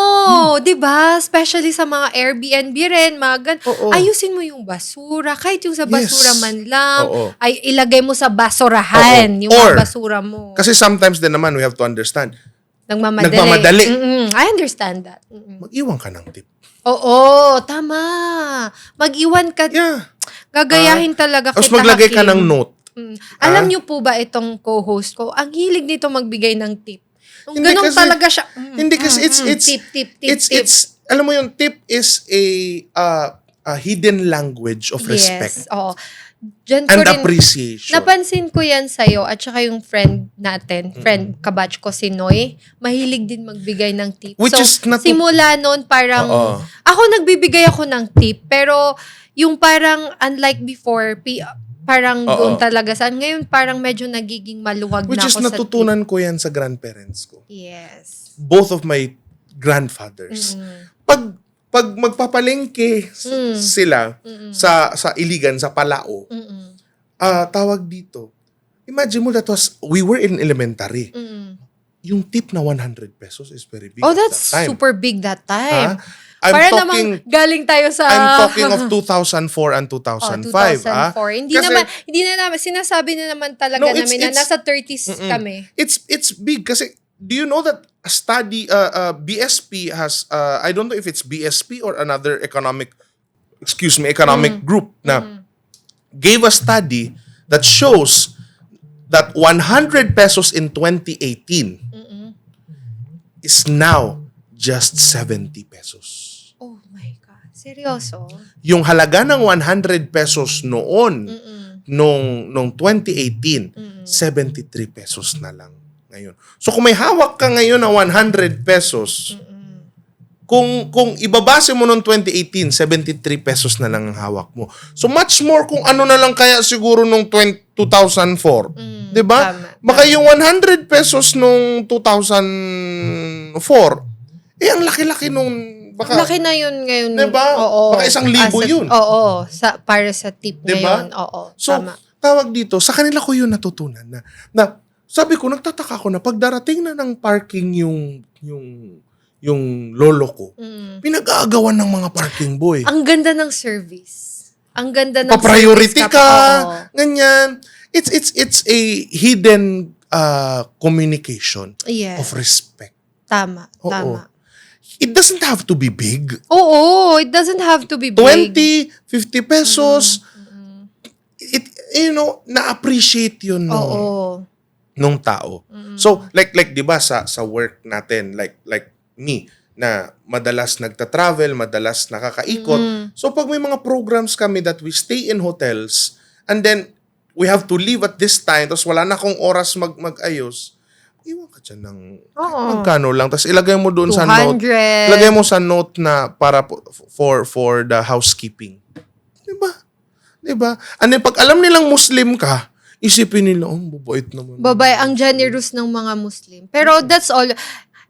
'di ba? Especially sa mga Airbnb rin, Oo. ayusin mo yung basura, kahit yung sa basura Yes. man lang, Oo. ay ilagay mo sa basurahan Oo. yung Or, mga basura mo. kasi sometimes din naman, we have to understand, Nagmamadali. nagmamadali. I understand that. mag-iwan ka ng tip. Oo, tama. Mag-iwan ka. Yeah. Gagayahin talaga Tapos kita, maglagay ka Hakim. ng note. Alam niyo po ba itong co-host ko, ang hilig nito magbigay ng tip. Kung Hindi ganun kasi- talaga siya. Hindi kasi it's tip. alam mo yung tip is a hidden language of respect Yes, oo. Diyan ko and rin, appreciation. napansin ko yan sa'yo at saka yung friend natin, friend kabatch ko si Noy, mahilig din magbigay ng tip. Which so, is simula noon parang, Oo. ako nagbibigay ako ng tip, pero yung parang unlike before, parang Oo. doon talaga saan. Ngayon parang medyo nagiging maluwag Which na is ako sa natutunan ko yan sa grandparents ko. tip. Yes. Both of my grandfathers. Pag magpapalengke sila sa Iligan, sa Palao, tawag dito. Imagine mo we were in elementary. Yung tip na 100 pesos is very big Oh, at that's that time. super big that time. I'm Para talking, namang galing tayo sa... I'm talking of 2004 and 2005. 2004. Hindi na naman, sinasabi na naman talaga No, namin na nasa 30s kami. It's big kasi do you know that a study BSP has I don't know if it's BSP or another economic group na gave a study that shows that 100 pesos in 2018 is now just 70 pesos. Oh my God. Seryoso? Yung halaga ng 100 pesos noon nung 2018, 73 pesos na lang ngayon. So kung may hawak ka ngayon na 100 pesos, kung ibabase mo noong 2018, 73 pesos na lang ang hawak mo. So much more kung ano na lang kaya siguro nung 2004. 'Di ba? Tama. Baka yung 100 pesos nung 2004, ang laki-laki nung baka Laki na yun ngayon. Diba? Oo. Baka 1,000 yun. Oo. Para sa tip Diba? ngayon. Oo. So, Tama. tawag dito, sa kanila ko yun natutunan na sabi ko, nagtataka ko na pag darating na ng parking yung lolo ko, pinag-aagawan ng mga parking boy. Ang ganda ng service. Ang ganda ng Pa-priority service ka, Oo. ganyan. It's a hidden communication Yes. of respect. Tama. Oo. Tama. It doesn't have to be big. Oo. It doesn't have to be big. 20, 50 pesos. It, na-appreciate yun nung tao. So, like 'di ba sa work natin, like me, na madalas nagta-travel, madalas nakakaikot. So, pag may mga programs kami that we stay in hotels, and then we have to leave at this time, tapos wala na akong oras mag-ayos, iwan ka dyan ng magkano lang. Tapos ilagay mo doon sa note. 200. Ilagay mo sa note na para for the housekeeping. Diba? And then pag alam nilang Muslim ka, isipin nila, mabait naman. Babay, ang generous ng mga Muslim. Pero that's all.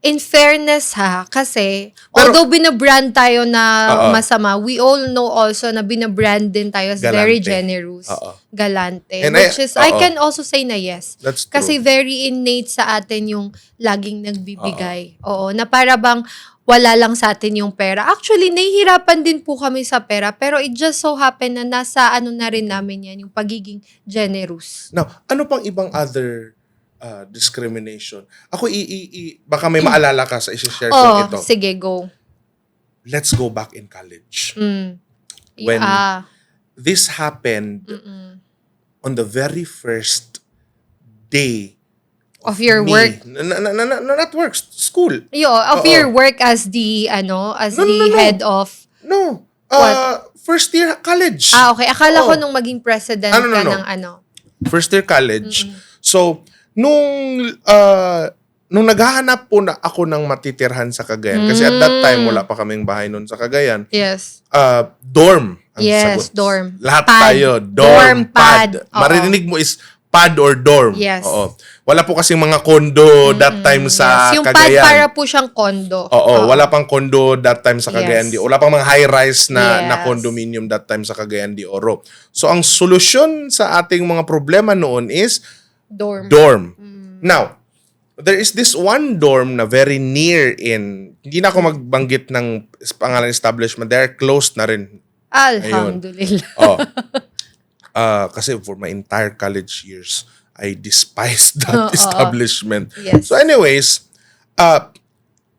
In fairness kasi although binabrand tayo na masama, we all know also na binabrand din tayo as very Galante. generous. Galante. And Which is, I oo. can also say na yes. That's true. Kasi very innate sa atin yung laging nagbibigay. Oo. Na para bang wala lang sa atin yung pera. Actually, nahihirapan din po kami sa pera. Pero it just so happen na nasa na rin namin yan, yung pagiging generous. Now, ano pang ibang other discrimination? Ako, baka may maalala ka sa isi-share ko ito. Sige, go. let's go back in college. Mm. When Ah. this happened on the very first day Of your me. work. Not work, school. Of Oo. your work as the, as No, no, the no, no. head of... No. What? First year college. Okay. Akala ko Oo. nung maging president No. ka ng First year college. So, nung naghahanap po na ako ng matitirhan sa Cagayan, kasi at that time, wala pa kaming bahay nun sa Cagayan, Yes. dorm ang Yes, sagot. dorm. Lahat Pad. tayo, Dorm, pad. Oo. Marinig mo is pad or dorm. Yes. Oo. Wala po kasing mga condo that time sa Yung pad Cagayan. para po siyang kondo. Oo, wala pang condo that time sa Cagayan de Yes. Oro. Wala pang mga high-rise na Yes. condominium that time sa Cagayan de Oro. So, ang solusyon sa ating mga problema noon is Dorm. Now, there is this one dorm na very near hindi na ako magbanggit ng pangalan establishment. They're closed na rin. Alhamdulillah. Oh. Kasi for my entire college years, I despised that establishment. Yes. So anyways,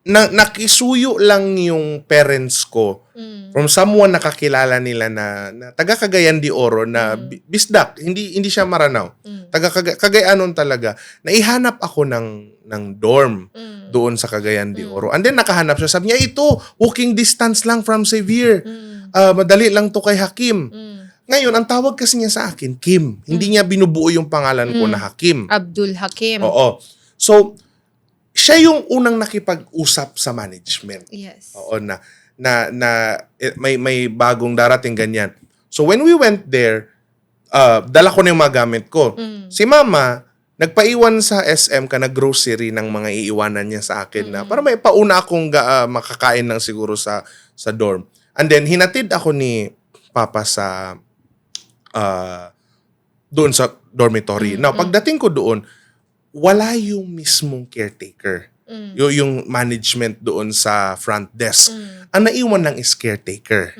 nakisuyo lang yung parents ko from someone na kakilala nila na taga Cagayan de Oro na bisdak, hindi siya Maranao. Taga Cagayanon talaga. Naihanap ako ng dorm doon sa Cagayan de Oro. And then nakahanap siya. Sabi niya, ito, walking distance lang from Xavier. Madali lang to kay Hakim. Ngayon, ang tawag kasi niya sa akin, Kim. Hindi niya binubuo yung pangalan ko na Hakim. Abdul Hakim. Oo. So, siya yung unang nakipag-usap sa management. Yes. Oo, na may bagong darating ganyan. So, when we went there, dala ko na yung mga gamit ko. Si Mama, nagpaiwan sa SM ka na grocery ng mga iiwanan niya sa akin na para may pauna akong makakain ng siguro sa dorm. And then, hinatid ako ni Papa sa doon sa dormitory. Now, pagdating ko doon, wala yung mismong caretaker. Yung management doon sa front desk. Ang naiwan lang is caretaker.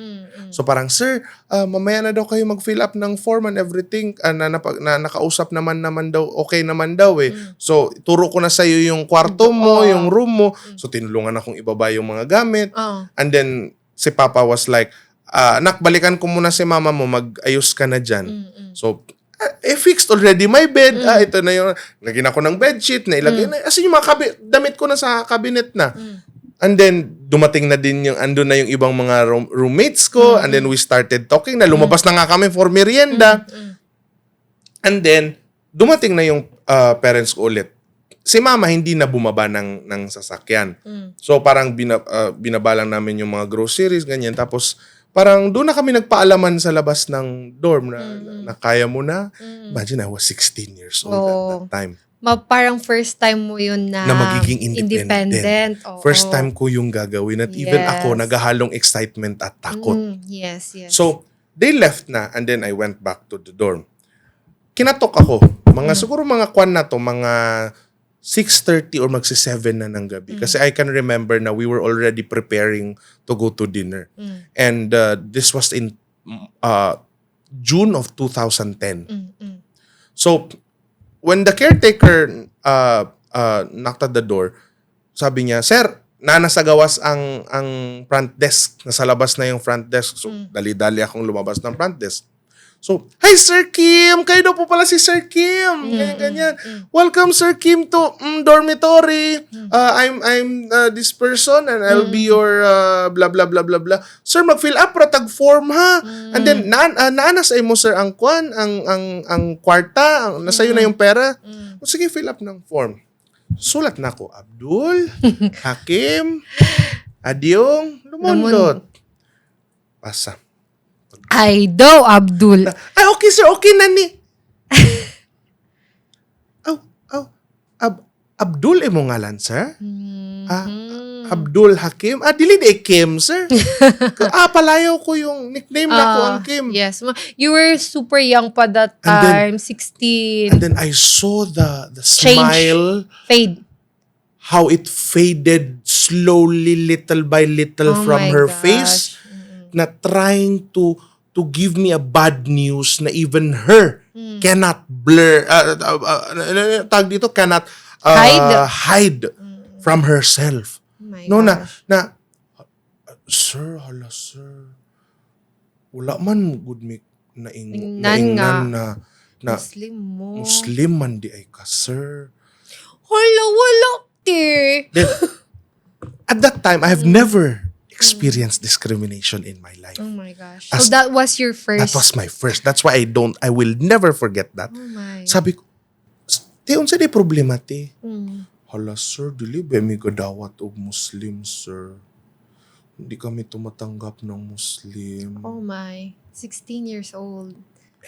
So parang, sir, mamaya na daw kayo mag-fill up ng form and everything. Na nakausap naman daw, okay naman daw eh. So, turo ko na sa'yo yung kwarto mo, yung room mo. So, tinulungan akong ibaba yung mga gamit. And then, si Papa was like, anak, balikan ko muna si Mama mo, mag-ayos ka na dyan. So, fixed already my bed. Ito na yung, lagyan ako ng bedsheet, nailagay na. As in, yung mga damit ko na sa cabinet na. And then, dumating na din andun na yung ibang mga roommates ko. And then, we started talking na. Lumabas na nga kami for merienda. And then, dumating na yung parents ko ulit. Si Mama hindi na bumaba ng sasakyan. So, parang binaba lang namin yung mga groceries, ganyan. Tapos, parang doon na kami nagpaalaman sa labas ng dorm na kaya mo na. Imagine, I was 16 years old at that time. Parang first time mo yun na magiging independent. First time ko yung gagawin. At even ako, nagahalong excitement at takot. Yes. So, they left na and then I went back to the dorm. Kinatok ako. Siguro mga kwan na to, mga 6:30 or magsi-7 na ng gabi. Kasi I can remember na we were already preparing to go to dinner. And this was in June of 2010. So, when the caretaker knocked at the door, sabi niya, sir, nasa gawas ang front desk. Nasa labas na yung front desk. So, dali-dali akong lumabas ng front desk. So, hi Sir Kim! Kayo daw po pala si Sir Kim! Ganyan. Welcome Sir Kim to dormitory. I'm this person and I'll be your blah blah blah blah blah. Sir, mag-fill up para tag-form ha. And then, naanasay mo sir ang kwan, ang kwarta, nasayo na yung pera. Sige, fill up ng form. Sulat na ako, Abdul, Hakim, Adyong, Lumundot. Pasa. Ay daw, Abdul. Ay, okay sir, okay na ni. Abdul mo ngalan, sir? Abdul Hakim? Dili di Kim, sir. Palayo ko yung nickname na ko ang Kim. Yes. You were super young pa that time, 16. And then I saw the smile. Fade. How it faded slowly, little by little from her face. Na trying to give me a bad news na even her cannot blur, tag dito, cannot hide from herself. Oh my no, gosh. na Sir, hala, sir. Wala man good me Ingnan naingnan na Muslim mo. Muslim man di ay ka, sir. Hala, wala, te. Then, at that time, I have never experienced discrimination in my life. Oh my gosh. As- So that was your first. That was my first. That's why I will never forget that. Oh my. Sabi ko, te, unsa di problema, te? Mm. Hala, sir, dili ba mi gadawat og Muslim, sir? Hindi kami tumatanggap ng Muslim. Oh my. 16 years old.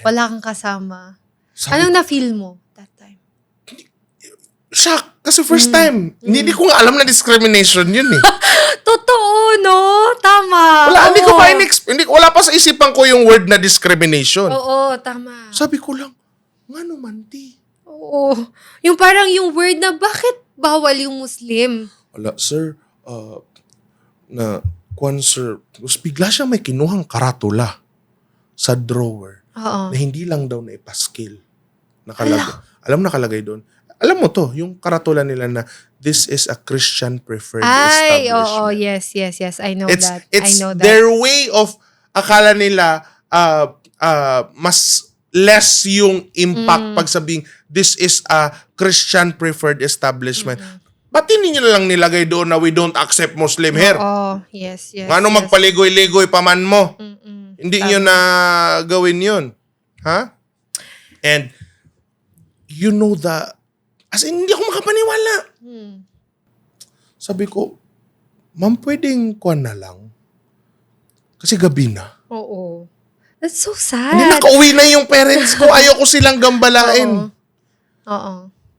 Wala kang kasama. Sabi Anong na-feel mo that time? shock. Kasi first time. Hindi ko nga alam na discrimination yun eh. Totoo, no? Tama. Wala, hindi ko Oo. pa wala pa sa isipan ko yung word na discrimination. Oo, tama. Sabi ko lang, nga naman, ti. Oo. Yung parang yung word na bakit bawal yung Muslim? Wala, sir, sir, tapos bigla siyang may kinuhang karatula sa drawer Oo. na hindi lang daw na ipaskil. Alam nakalagay doon. Alam mo to, yung karatula nila na this is a Christian preferred Ay, establishment. oo, yes. I know It's that. I know that. their way of akala nila mas less yung impact pag sabing this is a Christian preferred establishment. Ba't hindi nyo lang nilagay doon na we don't accept Muslim here? Oo, yes. Ano magpaligoy-ligoy pa man mo? Hindi nyo na gawin yun. Ha? And you know as in, hindi ako makapaniwala. Sabi ko, ma'am, pwedeng kuwan na lang. Kasi gabi na. Oo. That's so sad. Hindi nakauwi na yung parents ko. Ayoko silang gambalain. Oo.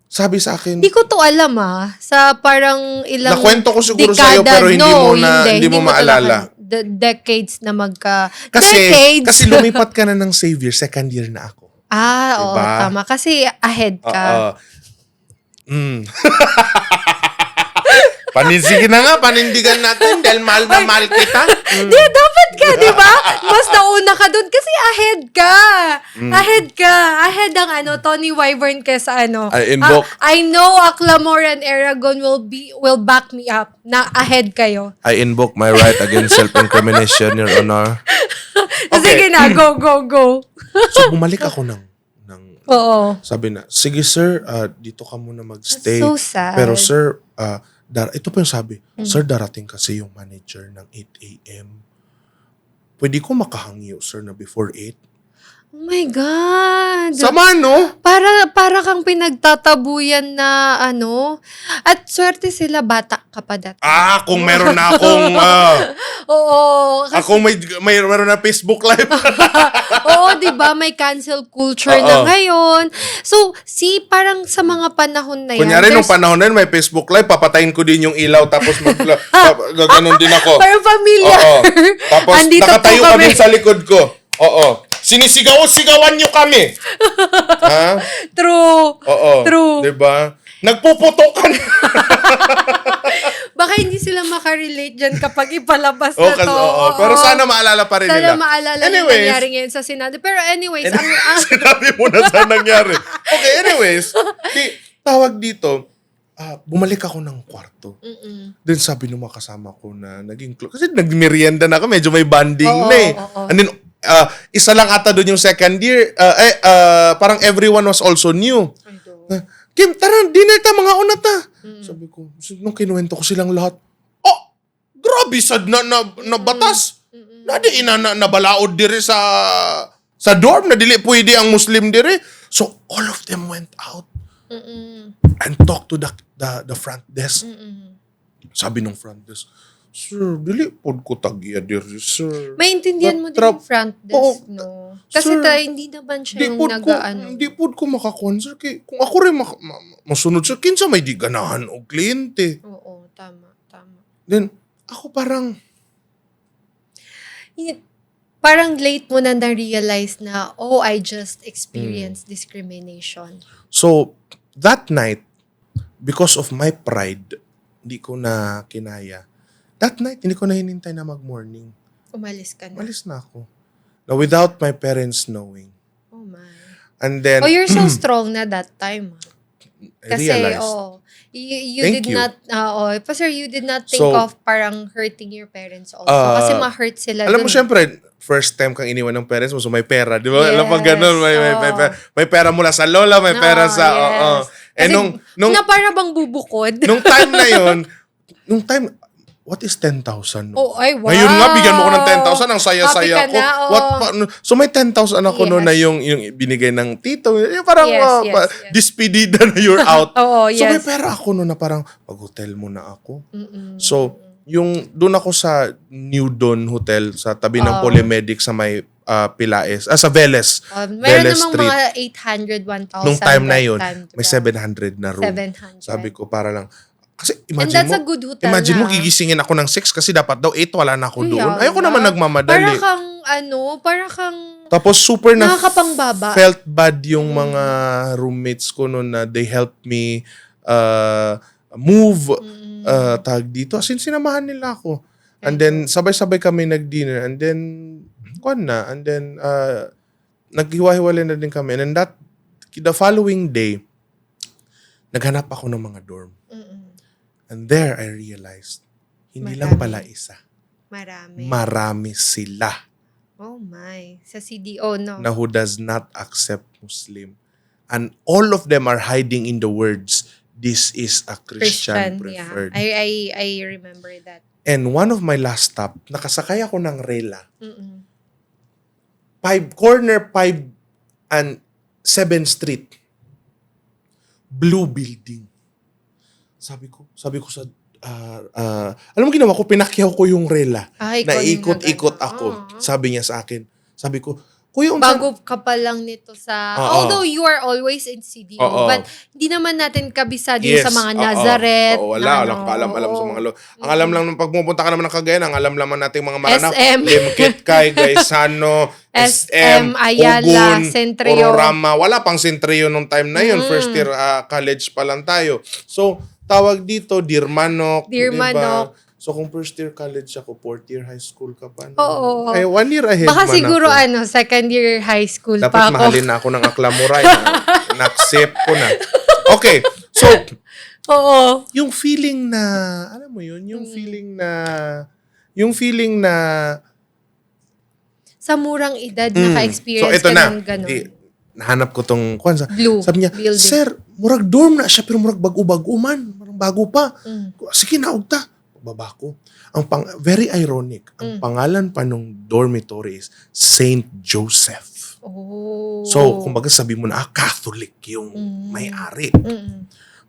Sabi sa akin, Hindi ko to alam Sa parang ilang nakwento ko siguro sa'yo pero hindi mo maalala. The decades na Kasi decades. lumipat ka na ng Xavier, second year na ako. Oo, Diba? tama. Kasi ahead ka. Sige na nga, panindigan natin dahil mahal na mahal kita. Di, dapat ka, di ba? Mas nauna ka dun kasi ahead ka. Ahead ka. Ahead ang Tony Wyvern kesa I invoke. I know Aklamor and Aragon will back me up na ahead kayo. I invoke my right against self-incrimination, Your Honor. Sige na, go. So, bumalik ako ng Oo. sabi na, sige sir, dito ka muna magstay. That's so sad. Pero sir, ito pa yung sabi, sir, darating kasi yung manager ng 8 a.m. Pwede ko makahangyo, sir, na before 8? Oh my God. Sama, no? Para kang pinagtatabuyan na At swerte sila, bata ka pa dati. Kung meron na akong, Oo. Kasi, akong meron na Facebook Live. oo, di ba? May cancel culture na ngayon. So, parang sa mga panahon na yan. Kunyari, nung panahon na yun, may Facebook Live, papatayin ko din yung ilaw, tapos gaganon din ako. Parang familiar. Oo. Tapos, Andito nakatayo po ka kami. din sa likod ko. Oo. Sinisigaw-sigawan nyo kami. Ha? True. Oo. True. Diba? Nagpuputokan. Baka hindi sila makarelate dyan kapag ipalabas na Kasi, to. oo. Pero sana maalala pa rin nila. Sana maalala yung nangyari ngayon sa Senado. Pero anyways, Sinabi mo na saan nangyari. Okay, anyways. Tawag dito, bumalik ako ng kwarto. Then sabi ng mga kasama ko na naging close. Kasi nagmerienda na ako, medyo may banding na eh. Oo. And then, isa lang ata doon yung second year. Parang everyone was also new. Kim, tara, dinner ta, mga una ta. Sabi ko, nung kinuwento ko silang lahat, grabe sad na batas. Nadi nabalaod dire sa dorm, na dili pwede ang Muslim dire. So, all of them went out and talked to the front desk. Sabi ng front desk, sir, dili pod ko tagya diri, sir. maintindihan mo din yung front desk, no? Kasi Sir, hindi naman siya yung Hindi pod ko makakuan, sir. Kung ako rin masunod, sir, kinsa may di ganahan og kliyente. Oo, tama. Then, ako parang late mo na na-realize na, I just experienced discrimination. So, that night, because of my pride, hindi ko na kinaya. That night, hindi ko na hinintay na mag-morning. Umalis ka na. Malis na ako. Now, without my parents knowing. Oh my. And then, You're so strong na that time. Kasi, realized. you Thank did you. not, Pastor, you did not think So, of parang hurting your parents also. Kasi ma-hurt sila alam mo, dun. syempre, first time kang iniwan ng parents mo, so may pera. Di ba? Alam mo, Yes, ganun. May pera mula sa lola, may pera sa, yes. Eh, Kasi, nung na para bang bubukod. nung time na yon, what is 10,000? No? Ay, wow. Ngayon nga, bigyan mo ko ng 10,000, ang saya-saya Happy ka ko. na, oo. So may 10,000 ako noon na yung binigay ng tito. Yung parang Yes. dispedida na you're out. Oo, So may yes. pera ako noon na parang, mag-hotel muna ako. Mm-mm. So, doon ako sa New Dawn Hotel sa tabi ng Polymedic sa may sa Veles. Meron Veles namang Street. mga 800, 1,000. Nung time na that yun, time, may diba? 700 na room. 700. Sabi ko, para lang. Kasi And imagine that's mo, a good hotel imagine mo, na. gigisingin ako ng 6 kasi dapat daw 8, wala na ako doon. Kaya Ayoko nga. naman Para nagmamadali. kang Tapos super na nakakapangbaba. felt bad yung mga roommates ko noon na they helped me move tag dito. As in, sinamahan nila ako. And then, sabay-sabay kami nag-dinner. And then, naghiwa-hiwalay na din kami. And then the following day, naghanap ako ng mga dorm. And there, I realized, hindi lang pala isa. Marami sila. Oh my. Sa CDO, no? Na who does not accept Muslim. And all of them are hiding in the words, this is a Christian preferred. Yeah. I remember that. And one of my last stop, nakasakay ako ng rela. Mm-mm. Corner 5 and 7th Street. Blue building. Sabi ko sa alam mo ginawa ko, pinakyaw ko yung rela. Naikot-ikot ako. Sabi niya sa akin. Sabi ko, Kuya, bago ka pa lang nito sa... Although you are always in CDO, but hindi naman natin kabisado sa mga Nazareth. Wala ka alam sa mga Ang alam lang nung pagpupunta ka naman ng Cagayan, ang alam naman natin mga Maranao. SM. Limkit-Kay, Gaisano, SM, Ayala, Ugun, Centrio. Ororama. Wala pang Centrio nung time na yun. First year college pa lang tayo. So, tawag dito, Dear Manok. Diba? So, kung first year college ako, 4th year high school ka pa. Oo. Ay, 1 year ahead baka man siguro ako. second year high school Dapat pa ako. mahalin na ako ng Aklamuray. Na-accept ko na. Okay. So, Oo. yung feeling na, alam mo yun, yung feeling na, sa murang edad, naka-experience so, ito ka na. ng ganun. Nahanap ko tong kwanza. Blue Sabi niya, building. Sir, murag dorm na siya, pero murag bago-bago man. Murag bago pa. Sige, naugta. Baba ko. Very ironic. Ang pangalan pa nung dormitory is Saint Joseph. Oh. So, kumbaga sabi mo na, Catholic yung may-ari.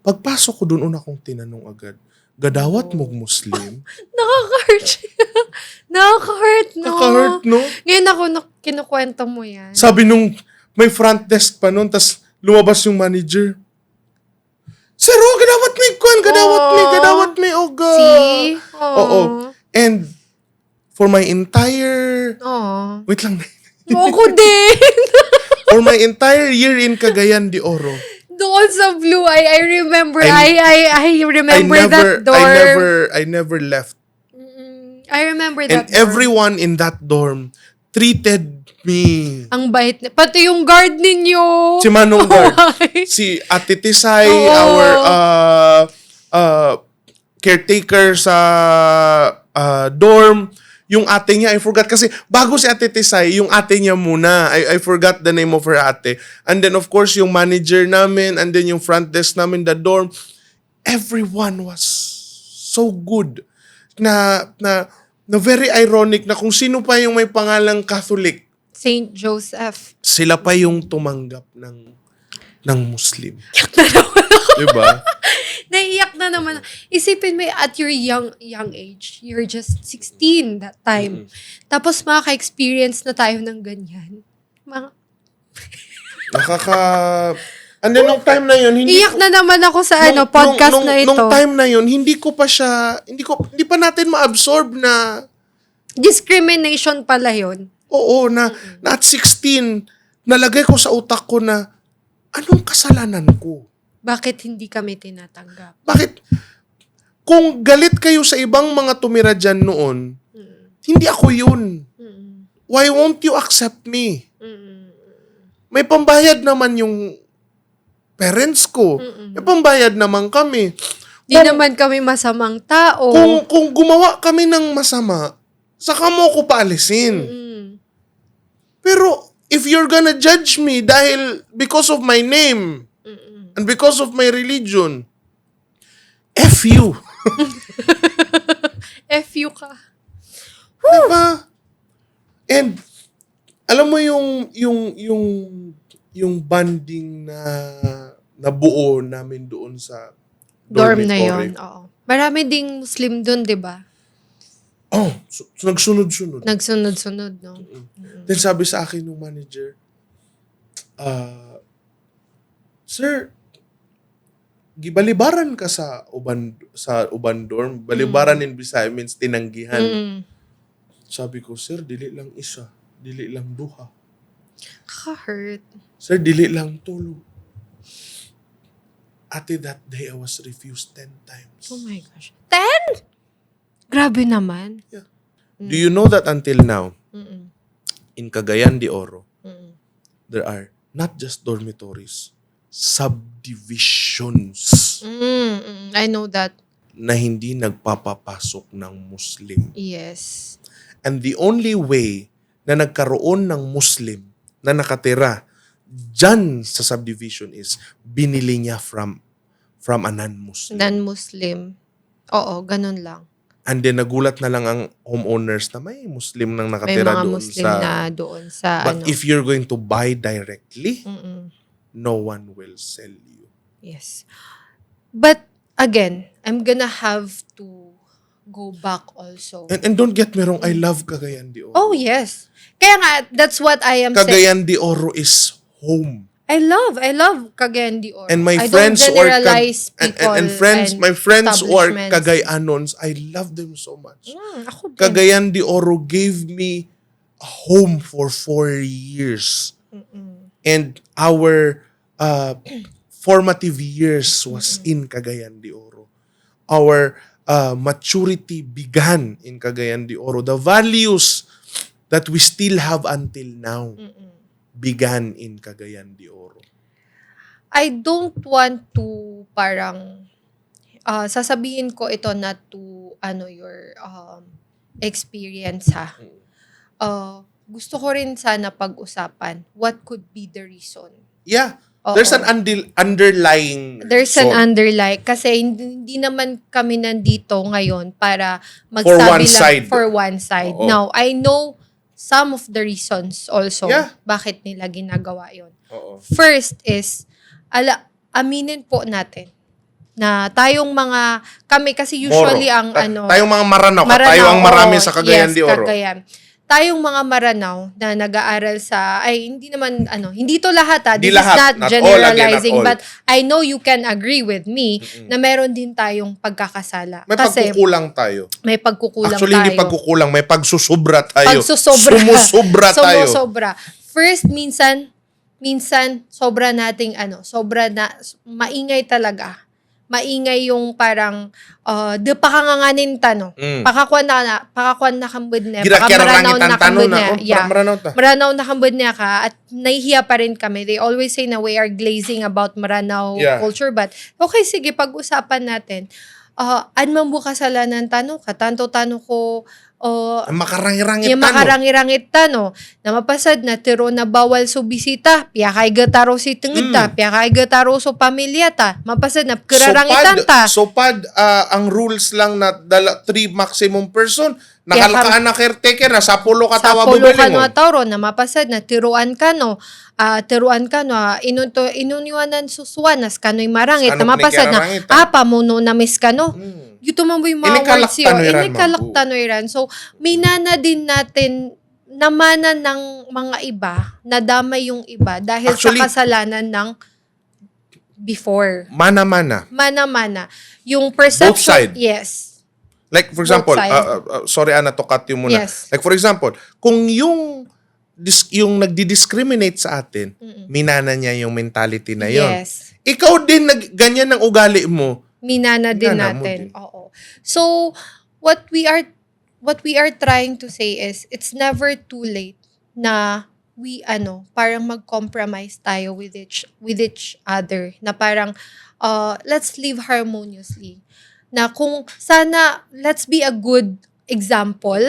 Pagpasok ko doon, una kong tinanong agad, gadawat mong Muslim? Nakaka-hurt. Nakaka-hurt, no? Nakaka-hurt, no? Ngayon ako, kinukwento mo yan. Sabi nung may front desk pa noon, tas lumabas yung manager. Sir, gadawat me, See? Oo. And for my entire... Wait lang. Ako din. For my entire year in Cagayan de Oro. Doon sa Blue, I remember. I remember that dorm. I never left. I remember And that dorm. everyone in that dorm treated me. Ang bait. Pati yung guard ninyo. Si Manong Guard. Si Ate Tisay, our caretaker sa dorm. Yung ate niya, I forgot. Kasi bago si Ate Tisay, yung ate niya muna. I forgot the name of her ate. And then of course, yung manager namin, and then yung front desk namin, the dorm. Everyone was so good. Na very ironic na kung sino pa yung may pangalang Catholic. Saint Joseph. Sila pa yung tumanggap ng Muslim. Diba? Naiiyak na naman. Isipin mo, at your young age, you're just 16 that time. Tapos makaka-experience na tayo ng ganyan. And then nung time na yun, Iyak na naman ako sa podcast na ito. Nung time na yun, hindi pa natin ma-absorb na discrimination pala yun. oo, na at 16, nalagay ko sa utak ko na anong kasalanan ko? Bakit hindi kami tinatanggap? Bakit? Kung galit kayo sa ibang mga tumira dyan noon, hindi ako yun. Why won't you accept me? May pambayad naman yung parents ko. Pambayad naman kami. Di naman kami masamang tao. Kung gumawa kami ng masama, saka mo ko paalisin. Pero if you're gonna judge me dahil because of my name and because of my religion, F you. F you ka. Diba? And alam mo yung banding na nabuo namin doon sa Dorm na dormitory. yon. Oo. Marami ding Muslim dun, di ba? Oh, so nagsunod-sunod. Nagsunod-sunod, no? Then sabi sa akin ng manager, Sir, gibalibaran ka sa uban dorm. Balibaran in Bisaya means tinanggihan. Sabi ko, Sir, dili lang isa. Dili lang duha. Ka-hurt. Sir, dili lang tulo. Ate, that day I was refused 10 times. Oh my gosh. 10? Grabe naman. Yeah. Do you know that until now, in Cagayan de Oro, there are not just dormitories, subdivisions I know that. na hindi nagpapapasok ng Muslim. Yes. And the only way na nagkaroon ng Muslim na nakatira dyan sa subdivision is binili niya from a non-Muslim. Non-Muslim. Oo, ganun lang. And then nagulat na lang ang homeowners na may Muslim nang May nakatira mga doon Muslim sa... na doon sa But if you're going to buy directly, no one will sell you. Yes. But again, I'm gonna have to go back also. And don't get me wrong, I love Cagayan de Oro. Oh, yes. Kaya nga, that's what I am saying. Cagayan de Oro is home. I love Cagayan de Oro. And my I friends don't who are generalize people my friends who are establishments. Cagayanons, I love them so much. Ako din. Cagayan de Oro gave me a home for 4 years. And our formative years was in Cagayan de Oro. Our maturity began in Cagayan de Oro. The values that we still have until now began in Cagayan de Oro. I don't want to parang sasabihin ko ito na to your experience ha. Gusto ko rin sana pag-usapan what could be the reason. Yeah. Oo. There's an underlying There's an reason. underlying kasi hindi naman kami nandito ngayon para For magsabi one lang side. for one side. Oo. Now, I know some of the reasons also Yeah. bakit nila ginagawa yon. Oo. First is, aminin po natin na kami kasi usually Moro. ang Tayong mga Maranao. Tayo ang marami oo, sa Cagayan yes, de Oro. Cagayan. Tayong mga Maranao na nag-aaral hindi naman, hindi to lahat Di this lahat, is not not all, generalizing, again, not all. but I know you can agree with me na meron din tayong pagkakasala. May Kasi pagkukulang tayo. may pagkukulang Actually, tayo. hindi pagkukulang. May pagsusobra tayo. Pagsusobra. Sumusobra tayo. Sumusobra. First, minsan, sobra nating maingay talaga. Maingay yung parang, de pakanganganin tano. Pakakuan na kambud niya. Girakerangit ang tanong na. Yeah. Maranaw ta. Maranao na kambud niya ka at nahihiya pa rin kami. They always say na we are glazing about Maranao Yeah. culture. But, okay, sige, pag-usapan natin. Anman kasalanan tano ka. Tanto-tano ko, Makarangirangit yung tanong. makarangirangit tano, na mapasad na tiro na bawal so bisita, piya kay gataro si tengid ta, piya kay gataro so pamilya ta, mapasad na kirarangitan ta. Sopad, ang rules lang na 3 maximum person. Kaya Nakalakaan na caretaker na sa pulo Sa katawa pulo bubili ka mo. no tauro na mapasad na tiruan ka no, inuniwanan suswanas kano'y marangit, na Ano mapasad na, kinikirangitan? pamuno na mis ka no. Yuto mo yung mga words yun. Inikalaktanuiran. So, minana din natin namana ng mga iba, nadamay yung iba dahil Actually, sa kasalanan ng before. Mana-mana. Mana-mana. Yung perception, Both side. yes. Like for example, side. sorry Ana, to cut you muna. Yes. Like for example, kung yung nagdi-discriminate sa atin, minana niya yung mentality na yon. Yes. Ikaw din ganyan ang ugali mo. Minana din Minana mo natin. din. Oo. So, what we are trying to say is, it's never too late na parang mag-compromise tayo with each other na parang let's live harmoniously. Na kung sana let's be a good example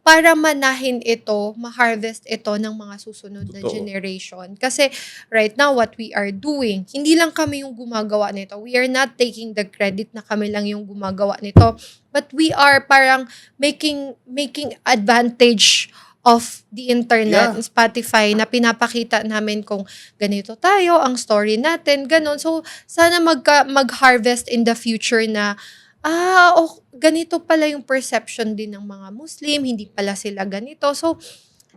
para manahin ito, ma-harvest ito ng mga susunod na Totoo. generation. Kasi right now, what we are doing, hindi lang kami yung gumagawa nito. We are not taking the credit na kami lang yung gumagawa nito. But we are parang making advantage of the internet, Yeah. Spotify, na pinapakita namin kung ganito tayo, ang story natin, ganon. So, sana mag-harvest in the future na ganito pala yung perception din ng mga Muslim, hindi pala sila ganito. So,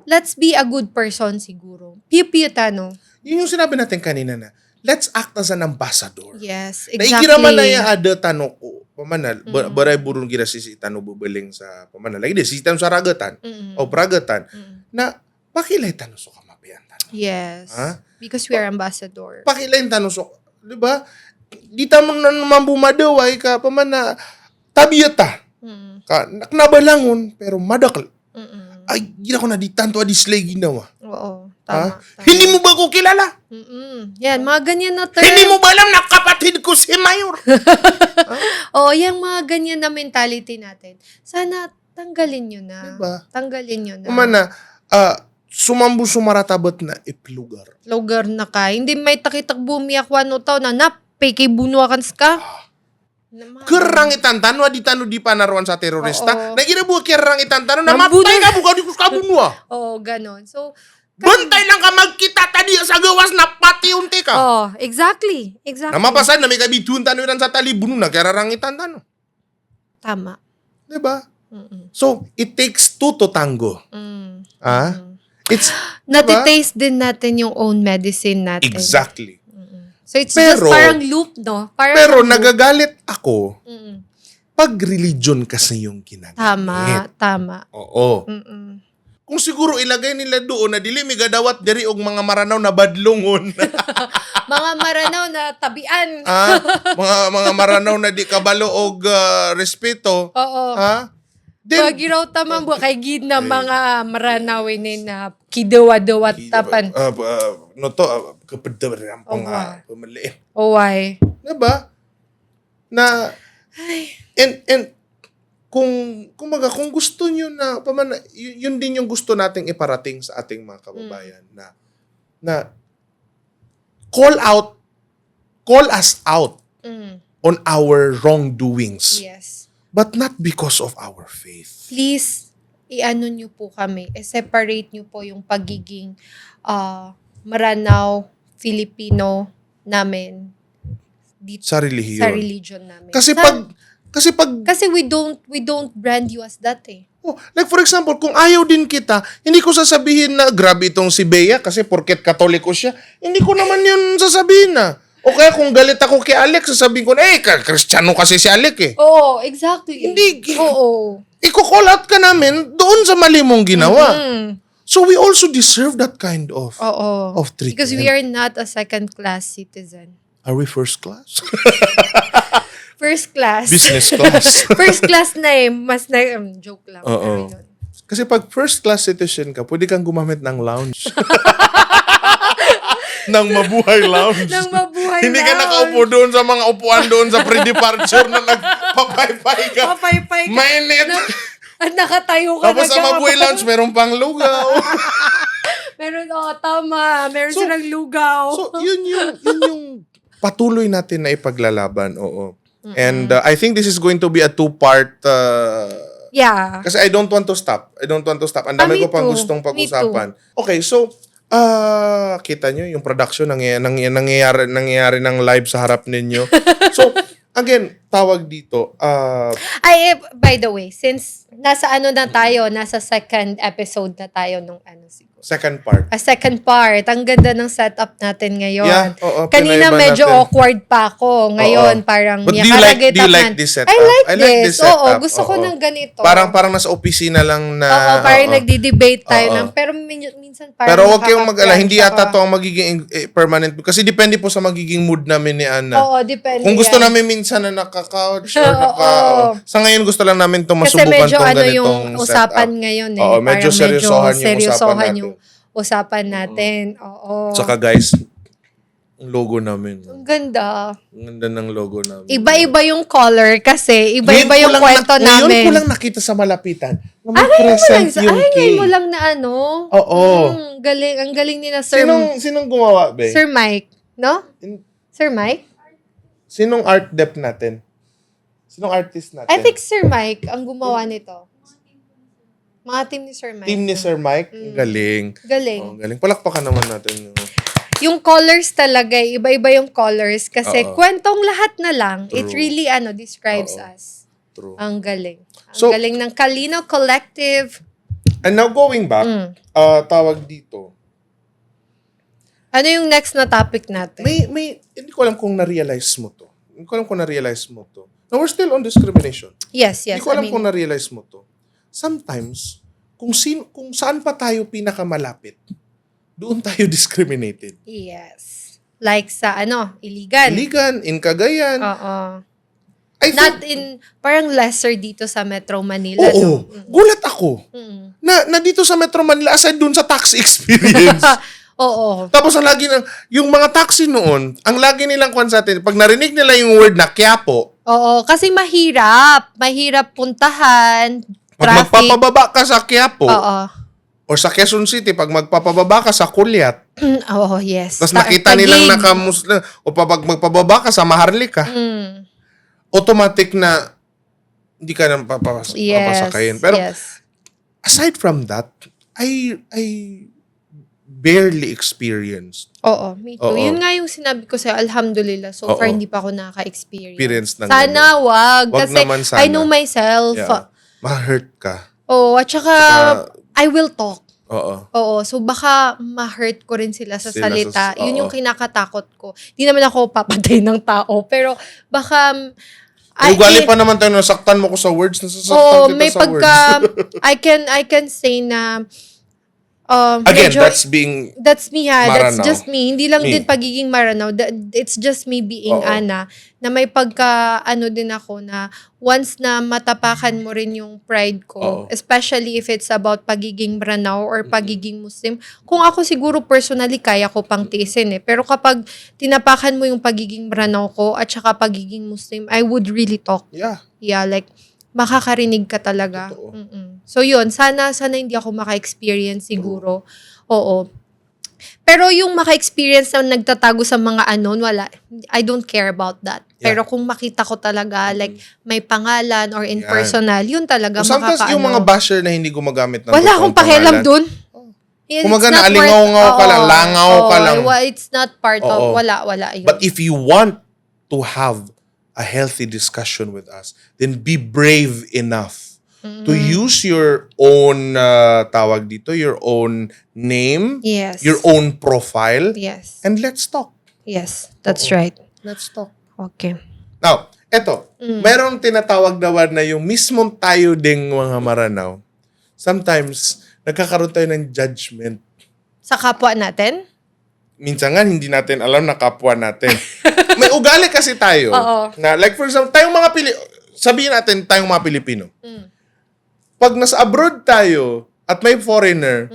let's be a good person siguro. Piu-piu tano. Yun yung sinabi natin kanina na, let's act as an ambassador. Yes, Naikiraman na exactly. yung ada tanong ko. Pamanal, baray burong gira si tano bubeling sa pamanal. Lagi di, si tano sa ragatan. O pragatan. Na, pakilay tano so kamapian tano. Yes. Ha? Because we are ambassador. Pakilay tano so, di ba? Di tamang naman bumadaway ka, pamana, tabiyata. Mm. Ka, naknabalangon, pero madakal. Mm-mm. Ay, gina ko na di tanto adislay ginawa. Oo. Ha? Tama. Hindi mo ba ko kilala? Yan, mga ganyan na term. Hindi mo ba alam na kapatid ko si Mayor? Oo, yung mga ganyan na mentality natin. Sana tanggalin nyo na. Diba? Tanggalin nyo na. Kumana, sumambu sumaratabot na iplugar. Lugar na ka. Hindi may takitak bumiyak wano tao na peke bunuakan ka. Kerang itantano, di tano di panaruan sa terorista. Oo. Na ginabuha kerang itantano, na Nambuno. mapay ka buka di kuskabunwa. Oo, ganon. So, Bantay lang ka magkita tadi sa gawas na pati unti ka. oh, exactly. Exactly. Na mapasan na may kabitun tano sa talibun na kerang itantano. Tama. Diba? Mm-mm. So, it takes two to tango. Mm. Ah? Mm. It's, Natitaste din natin yung own medicine natin. exactly. So, it's Pero- just parang loop, no? Parang Pero loop. nagagalit ako Mm-mm. pag religion kasi yung ginagamit. Tama. Oo. Mm-mm. Kung siguro ilagay nila doon na dili mi gadawat diri og mga maranaw na badlongon. Mga maranaw na tabian. Mga maranaw na di kabalo og respeto. Oo. Then Pagiraw tamang buwa kay gid na mga maranawin na kidawa-dawat tapan. no to kapadaw rampong Owa. pamaliin. Oway. Diba? Na and kung gusto niyo na pamana yun din yung gusto nating iparating sa ating mga kababayan na call us out Mm. on our wrongdoings, Yes. but not because of our faith. Please, i-ano nyo po kami. Separate nyo po yung pagiging Maranaw, Filipino namin dito Sa relihiyon. sa religion namin. Kasi we don't brand you as that eh. like for example, kung ayaw din kita, hindi ko sasabihin na grabe itong si Bea kasi porket katoliko siya. Hindi ko naman yun sasabihin na. O kaya kung galit ako kay Alex, sasabihin ko na, Kristiyano kasi si Alex eh. Oo, exactly. Hindi. Oo. Iko-call out ka namin doon sa mali mong ginawa. Mm. So we also deserve that kind of Oo. treatment. Because we are not a second-class citizen. Are we first class? First class. Business class. First class na eh. Mas na, joke lang. Oo. Pero yun. Kasi pag first class citizen ka, pwede kang gumamit ng lounge. ng mabuhay lounge. Nang mabuhay Hindi ka lounge. nakaupo doon sa mga upuan doon sa pre-departure na nagpapaypay ka. Papaypay ka. Mainit. At nakatayo ka. Tapos sa mabuhay lounge, merong pang lugaw. Meron, tama. Meron silang lugaw. So, yun yung patuloy natin na ipaglalaban. Oo. And I think this is going to be a two-part yeah. kasi I don't want to stop. Ang dami Me ko pang too. gustong Me pag-usapan. Okay, so kita nyo yung production nangyayari ng live sa harap ninyo. So, again, tawag dito. By the way, since nasa nasa second episode na tayo nung siguro. Second part. Second part. Ang ganda ng setup natin ngayon. Yeah, oo, Kanina pinaiba medyo natin. awkward pa ako. Ngayon, Oo. parang But do you like this setup? I like this. Oo, setup. gusto ko Oo. ng ganito. Parang nasa opisina lang na. Oo, parang oo. nagdi-debate tayo Oo. ng, pero minsan parang Pero wag kayong mag-ala, hindi nakaka-cringe yata to ang magiging permanent. Kasi depende po sa magiging mood namin ni Ana. Oo, depende. Kung gusto yan. namin minsan na naka-couch or Oo. Sa ngayon gusto lang namin to Kasi masubukan medyo tong yung ganitong usapan setup. ngayon eh. Oo, medyo Parang seryosohan yung usapan seryosohan natin. yung usapan natin. Oo. Saka guys, ang logo namin. Ang ganda. Ang ganda ng logo namin. Iba-iba yung color kasi. Iba-iba Ngayon ko yung lang kwento Ngayon namin. ko lang nakita sa malapitan na may Ngayon mo crescent lang, yung K. ngayon mo lang na ano. Oo. Galing. Ang galing ni na Sir, Sinong gumawa, be? Sir Mike. No? Sir Mike? Sinong art dep natin? Sinong artist natin? I think Sir Mike ang gumawa nito. Mga team ni Sir Mike. Team ni Sir Mike. Galing. Galing. Oh, galing. Palakpakan naman natin. Yung colors talaga, iba-iba yung colors kasi Oo. kwentong lahat na lang. It True. really describes Oo. us. True. Ang galing. Ang So- galing ng Kalino Collective. And now going back, tawag dito. Ano yung next na topic natin? Hindi ko alam kung na-realize mo to. Hindi ko alam kung na-realize mo to. Now, we're still on discrimination. Yes. Hindi ko alam kung na-realize mo to. Sometimes, kung saan pa tayo pinakamalapit, doon tayo discriminated. Yes. Like sa Iligan. Iligan, in Cagayan. Oo. I Not think, in, parang lesser dito sa Metro Manila. oo, No? gulat ako. Mm. Na dito sa Metro Manila, aside doon sa taxi experience. Oo. Tapos ang lagi yung mga taxi noon, ang lagi nilang kwan sa atin, pag narinig nila yung word na Quiapo, Oo. Kasi mahirap. Mahirap puntahan. pag Traffic. magpapababa ka sa Quiapo, Oo. o sa Quezon City, pag magpapababa ka sa Kulyat, Oo, yes. tapos nakita nilang o pag magpababa ka sa Maharlika, Mm. automatic na hindi ka nang Yes. papasakayin. Pero yes. aside from that, I barely experienced Oo, me too. Oo. Yun nga yung sinabi ko sa'yo, alhamdulillah, so far Oo. hindi pa ako nakaka-experience. experience ng Sana wag. Wag Kasi naman sana. I know myself. Yeah. Ma-hurt ka. Oo, at saka, I will talk. Oo. Oo, so baka ma-hurt ko rin sila sa Sila salita. sa- Yun yung oo. kinakatakot ko. Di naman ako papatay ng tao, pero baka... Ay, ugali pa naman tayo, nasaktan mo ko sa words, nasasaktan Oo, kita may sa pagka... words. I can say na... Again, medyo- that's me ha. That's Maranaw. just me. Hindi lang Me. din pagiging Maranaw. It's just me being Oo. Ana. Na may pagka din ako na once na matapakan mo rin yung pride ko, Oo. especially if it's about pagiging Maranaw or pagiging Muslim, kung ako siguro personally kaya ko pang tiisin eh. Pero kapag tinapakan mo yung pagiging Maranaw ko at saka pagiging Muslim, I would really talk. Yeah. Yeah, like makakarinig ka talaga. Totoo. So yun, sana hindi ako maka-experience siguro. Oo. Pero yung maka-experience na nagtatago sa mga anon, wala. I don't care about that. Yeah. Pero kung makita ko talaga, like, may pangalan or in Yan. personal, yun talaga Sometimes yung mga makakaano. basher na hindi gumagamit ng Wala akong totoong pakialam pangalan. dun. It's Kumaga not na alingaw-ngaw ka part- lang, oo. langaw ka Oo, lang. It's not part of, Oo. wala yun. But if you want to have a healthy discussion with us, then be brave enough to use your own, tawag dito, your own name, Yes. your own profile, Yes. and let's talk. Yes, that's right. Let's talk. Okay. Now, eto, merong tinatawag naman na yung mismong tayo ding mga Maranaw, sometimes, nagkakaroon tayo ng judgment. Sa kapwa natin? Minsan nga, hindi natin alam na kapwa natin. May ugali kasi tayo. Oo. Na, like for example, tayong mga sabihin natin, tayong mga Pilipino. Mm. Pag nasa abroad tayo, at may foreigner,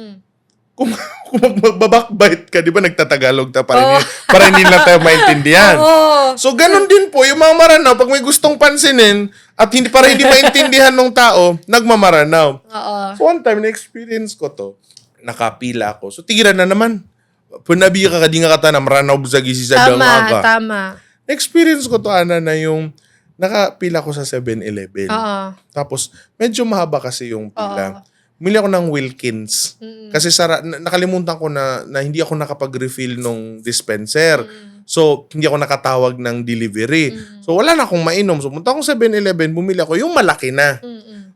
kung magbabakbite ka, di ba nagtatagalog ta para hindi na tayo maintindihan. Oo. So, ganun din po, yung mga Maranaw, pag may gustong pansinin, at para hindi maintindihan ng tao, nagmamaranaw. Oo. So, one time, na-experience ko to. Nakapila ako. So, tigiran na naman. Punabi ka, di nga kata na maranaw sa gisi sa Tama, ka. tama. Na-experience ko to, Ana, na yung nakapila ko sa 7-Eleven. Oo. Tapos, medyo mahaba kasi yung pila. Oo. Bumili ako ng Wilkins. Kasi nakalimutan ko na hindi ako nakapag-refill nung dispenser. So, hindi ako nakatawag ng delivery. So, wala na akong mainom. So, punta akong 7-Eleven, bumili ako yung malaki na.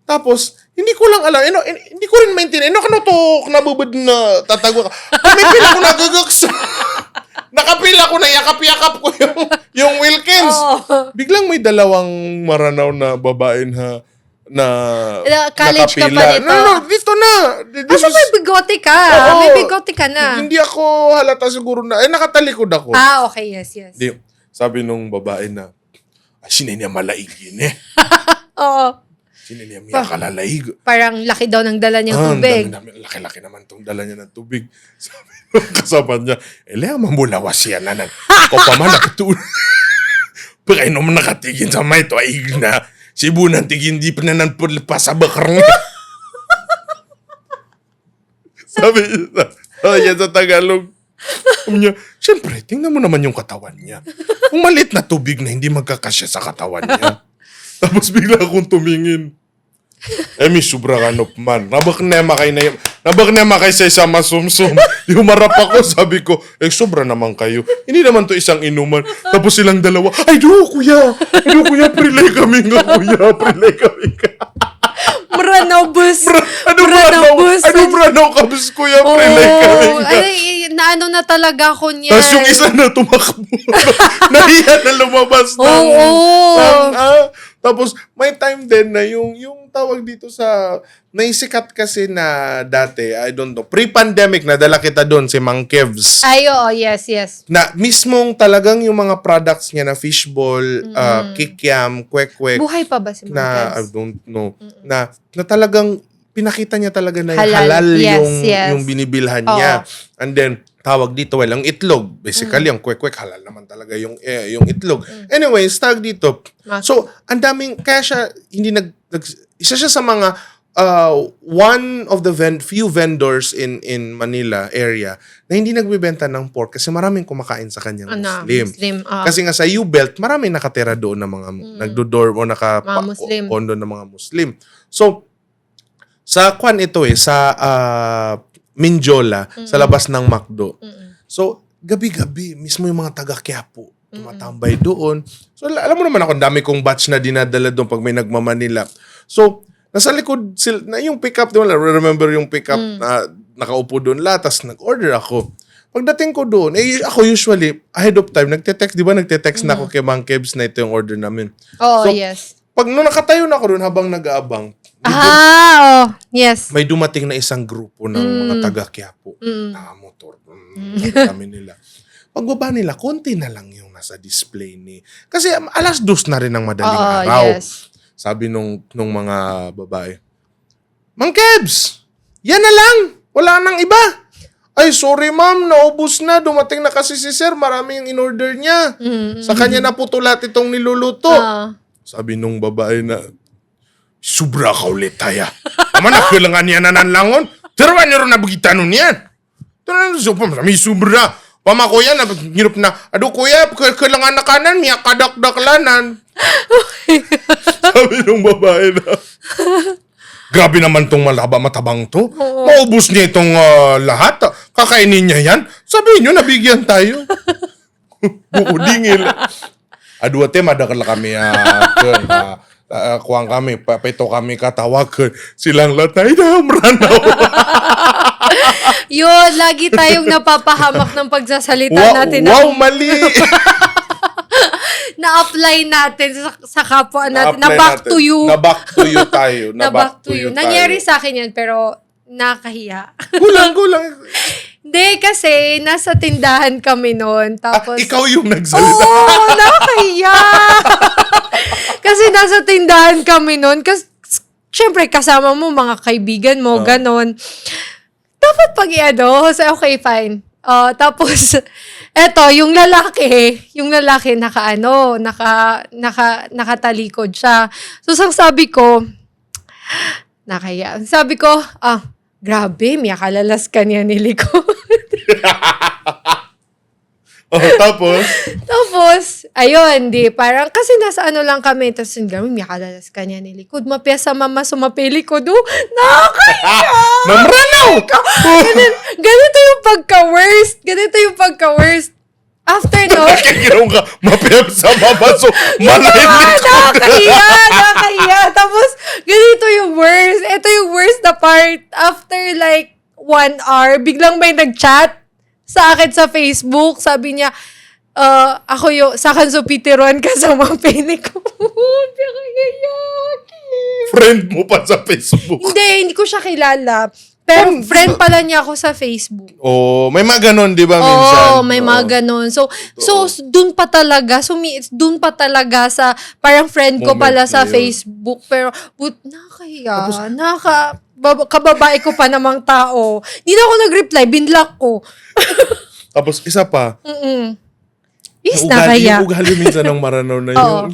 Tapos, hindi ko lang alam, hindi ko rin maintindihan. Ano to, nabubad na tatago ka. Pumipila ko nagagaks. Nakapila ko na, yakap-yakap ko yung Wilkins. Oo. Biglang may dalawang Maranaw na babae na College ka pa nakapila. nito? No, dito na. This Asa is- may bigote ka? Oo. May bigote ka na. Hindi ako halata siguro na, nakatalikod ako. Okay, yes. Di, sabi nung babae na, sinay niya malaigin eh. Oo. Siniliya kalalaig. Parang laki daw ng dala niyang tubig. Laki-laki naman tong dala niya ng tubig. Sabi ng kasama niya, Elea, mamulawas yan nanan. Ko pa man nakatulog. Pagkainom nakatigin sa may to, ay na. Sibunan tigin di pa nanan pa sa bakar nga. Sabi niya sa Tagalog. Sabi niya, syempre, tingnan mo naman yung katawan niya. Kung malit na tubig na hindi magkakasya sa katawan niya. Tapos bigla akong tumingin. May sobra kanop man. Nabak na makay sa isang masumsum. Yung marap ako, sabi ko, sobra naman kayo. Hindi naman to isang inuman. Tapos silang dalawa, ay do, kuya, prilay kami nga, kuya, prilay kami nga. Branobus. Ano branaw kabis, kuya, prilay kami nga. Ay, naano na talaga ako niya. Tapos yung isa na tumakbo. Nahiya na lumabas ng... Tapos may time din na yung tawag dito sa... Naisikat kasi na dati, I don't know, pre-pandemic, nadala kita doon, si Mang Kevs. Ay, oo, yes. Na mismong talagang yung mga products niya na fishball, kikiam, kwek-kwek. Buhay pa ba si Mang Na, I Kevs? don't know. Na talagang, pinakita niya talaga na Halal. halal Yes. yung binibilhan niya. And then, tawag dito, ang itlog. Basically, ang kwek-kwek, halal naman talaga yung itlog. Anyways, tawag dito. So, ang daming, kaya siya, isa siya sa mga, one of the few vendors in Manila area na hindi nagbebenta ng pork kasi maraming kumakain sa kanyang Muslim. Kasi nga sa U-Belt, maraming nakatira doon na mga nagdo-dorm o naka-condo ng mga Muslim. So, sa kwan ito sa Minjola, sa labas ng McDo. So, gabi-gabi, mismo yung mga taga-Quiapo, tumatambay doon. So, alam mo naman ako, dami kong batch na dinadala doon pag may nagmamanila. So, nasa likod, yung pick-up doon, remember yung pick-up na nakaupo doon lahat, tapos nag-order ako. Pagdating ko doon, ako usually, ahead of time, nagte-text, di ba nagte-text na ako kay Mang Kebs na ito yung order namin. Oh, yes. Pag nung nakatayo na ako doon habang nag-aabang, yes. may dumating na isang grupo ng mga taga-Quiapo na motor. Kami nila. Pagbaba nila, konti na lang yung nasa display ni. Kasi 2:00 na rin ng madaling araw. Yes. Sabi nung mga babae, Mang Kebs, yan na lang. Wala nang iba. Ay, sorry ma'am, naubos na. Dumating na kasi si sir, marami yung in-order niya. Sa kanya na putulat itong niluluto. Sabi nung babae na, sobra ka ulit taya. Ama na, kailangan niya na nanlangon. Tarawan niyo rin na bagitan nun yan. May sobra. Pamakuya na, hirap na, kuya, kailangan na kanan, miya kadakdaklanan. Sabi nung babae na, grabe naman tong matabang to. Maubos niya itong lahat. Kakainin niya yan. Sabihin niyo, nabigyan tayo. Bukudingil. Aduate, madakala kami kuwang kami, papito kami katawag. Silang latay na, umranaw. Yun, lagi tayong napapahamak ng pagsasalita natin. Wow, mali! Na-apply natin sa kapwa natin. Na-back to you. Na-back to you tayo. Na-back to you. Nangyari sa akin yan, pero nakahiya. Kulang. Hindi, kasi nasa tindahan kami noon. Tapos, ikaw yung nagsalita. Oo, nakahiya! Kasi nasa tindahan kami noon. Kasi, syempre, kasama mo, mga kaibigan mo, ganon. Dapat so, okay, fine. Tapos, eto, yung lalaki nakatalikod siya. So, sabi ko, nakaya. Sabi ko, grabe, may akalalas ka niya nilikod. Tapos, ayun, parang, kasi nasa lang kami, tapos may akalalas ka niya nilikod. Mapya sa mama, sumapili ko, nakakaya! Namranaw! Ganito yung pagka-worst. After no, nakikirong ka, mapiyap sa mama, so malalim nakakaya. Tapos, ganito yung worst. Ito yung worst na part. After like 1 hour, biglang may nag-chat sa akin sa Facebook. Sabi niya, sa akin supitiruan ka sa mga pini ko. Friend mo pa sa Facebook. Hindi ko siya kilala. Pero Parang, friend pala niya ako sa Facebook. Oh, may mga ganun, di ba, minsan? Oo, may mga ganun. So dun pa talaga, dun pa talaga sa, parang friend ko Moment pala sa na yun. Facebook. Pero, nakakahiya. Kababae ko pa namang tao. Di na ako nag-reply, binlock ko. Tapos, isa pa, Is ugali, nakaya. yung ugali minsan ng Maranao na Oo.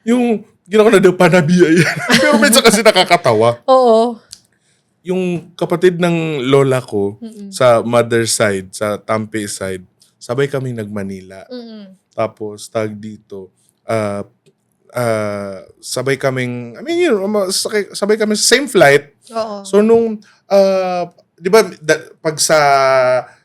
yung ginawa ko na daw panabiyay. Pero minsan kasi nakakatawa. Oo. Yung kapatid ng lola ko sa mother side, sa Tampe side, sabay kaming nag-Manila. Tapos, tag dito, sabay kaming, sabay kami sa same flight. Oo. So, nung, di ba, pag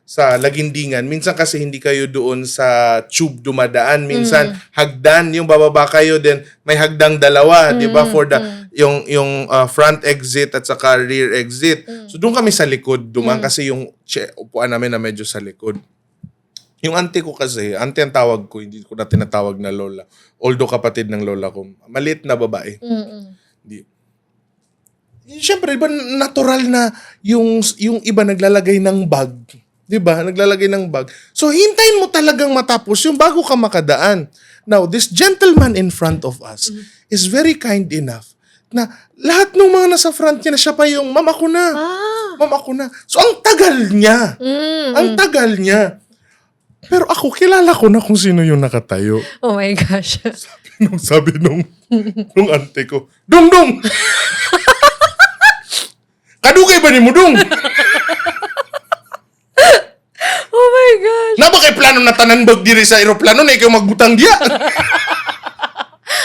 sa Lagindingan, minsan kasi hindi kayo doon sa tube dumadaan, minsan hagdan, yung bababa kayo, then may hagdang dalawa, di ba, for the yung front exit at saka rear exit. So doon kami sa likod dumaan kasi yung upuan namin na medyo sa likod. Yung auntie ko kasi, auntie ang tawag ko, hindi ko na tinatawag na lola. Although kapatid ng lola ko, maliit na babae. Di. Siyempre, iba natural na yung iba naglalagay ng bag. 'Di ba? Naglalagay ng bag. So, hintayin mo talagang matapos yung bago ka makadaan. Now, this gentleman in front of us is very kind enough na lahat ng mga nasa front niya na siya pa yung, ma'am ako na. Ma'am ako na. So, ang tagal niya. Ang tagal niya. Pero ako, kilala ko na kung sino yung nakatayo. Oh my gosh. Sabi nung ante ko, Dong! Kadugay ba ni mo, Dong? Oh my gosh. Na ba kay plano na tanan bag diri sa eroplano na ikaw magbutang diya?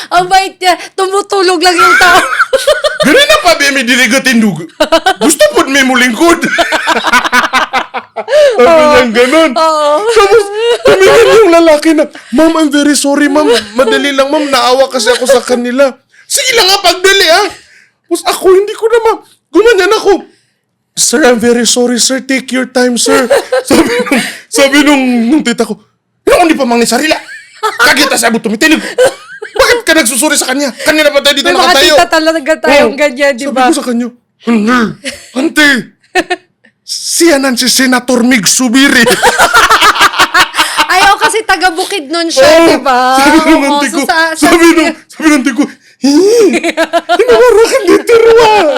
Ang bait niya. Tumutulog lang yung tao. Gani na pa ba may diligatin dug? Gusto po may mulingkod. Sabi niya ganun. Oo. Tapos, tumingin yung lalaki na, ma'am, I'm very sorry, ma'am. Madali lang, ma'am. Naawa kasi ako sa kanila. Sige lang nga, pagdali, ah. Tapos ako, hindi ko na, ma'am. Gumanyan ako. Sir, I'm very sorry, sir. Take your time, sir. sabi nung tita ko, hindi pa mang ni sarila. Kagita sa abot tumitilig. Bakit ka nagsusuri sa kanya? Kanina pa tayo dito May mga nakatayo. tita talaga tayong ganyan, di ba? Sabi ko sa kanya, Ante, siya nan si Senator Mig Subiri. Ayaw kasi taga Bukidnon siya, di ba? Sabi nung Oo, auntie ko, so sabi nung auntie ko, hinawarakan dito ruwa.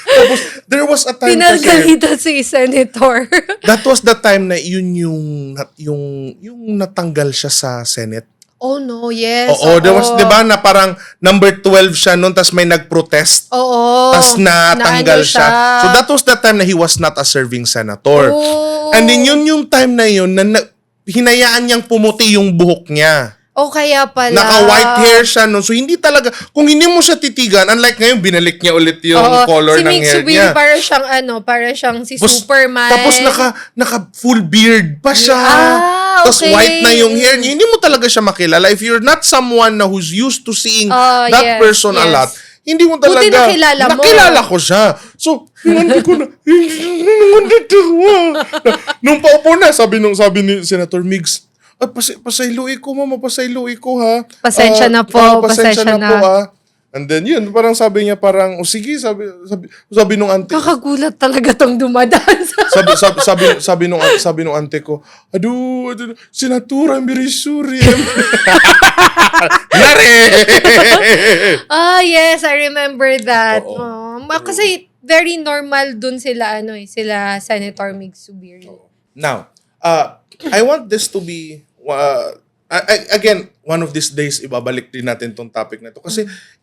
Tapos, there was a time kasi, pinagalitan si senator. that was the time na yun yung natanggal siya sa Senate. Oh no, yes. Oo, there was, di ba, na parang number 12 siya noon, tas may nag-protest. Oo. Tas natanggal Naano siya. So that was the time na he was not a serving senator. Oh. And then yun yung time na yun na hinayaan niyang pumuti yung buhok niya. O kaya pala. Naka-white hair siya noon. So hindi talaga, kung hindi mo siya titigan, unlike ngayon, binalik niya ulit yung Oo, color si ng Mig hair Subiri, niya. para siyang si Tapos- Superman. Tapos naka full beard pa siya. Tapos okay. white na yung hair niya. Hindi mo talaga siya makilala. If you're not someone na who's used to seeing Oh, that yes, person a yes. lot, hindi mo talaga. Buti nakilala mo. Nakilala ko siya. So, hindi ko na, nung paupo na, sabi ni Senator Migs, pasayloy ko, mama, pasayloy ko, ha. Pasensya na po, pasensya na. po, ha. And then, yun, parang sabi niya, parang, sige, sabi nung auntie, Kakagulat talaga tong dumadaan sa... sabi nung ante ko, adu, Senator, I'm very sorry. Nare! Yes, I remember that. Oo. Kasi very normal dun sila, sila Senator Mig Subiri. Now, I want this to be, again, one of these days, ibabalik din natin tong topic na to. Kasi,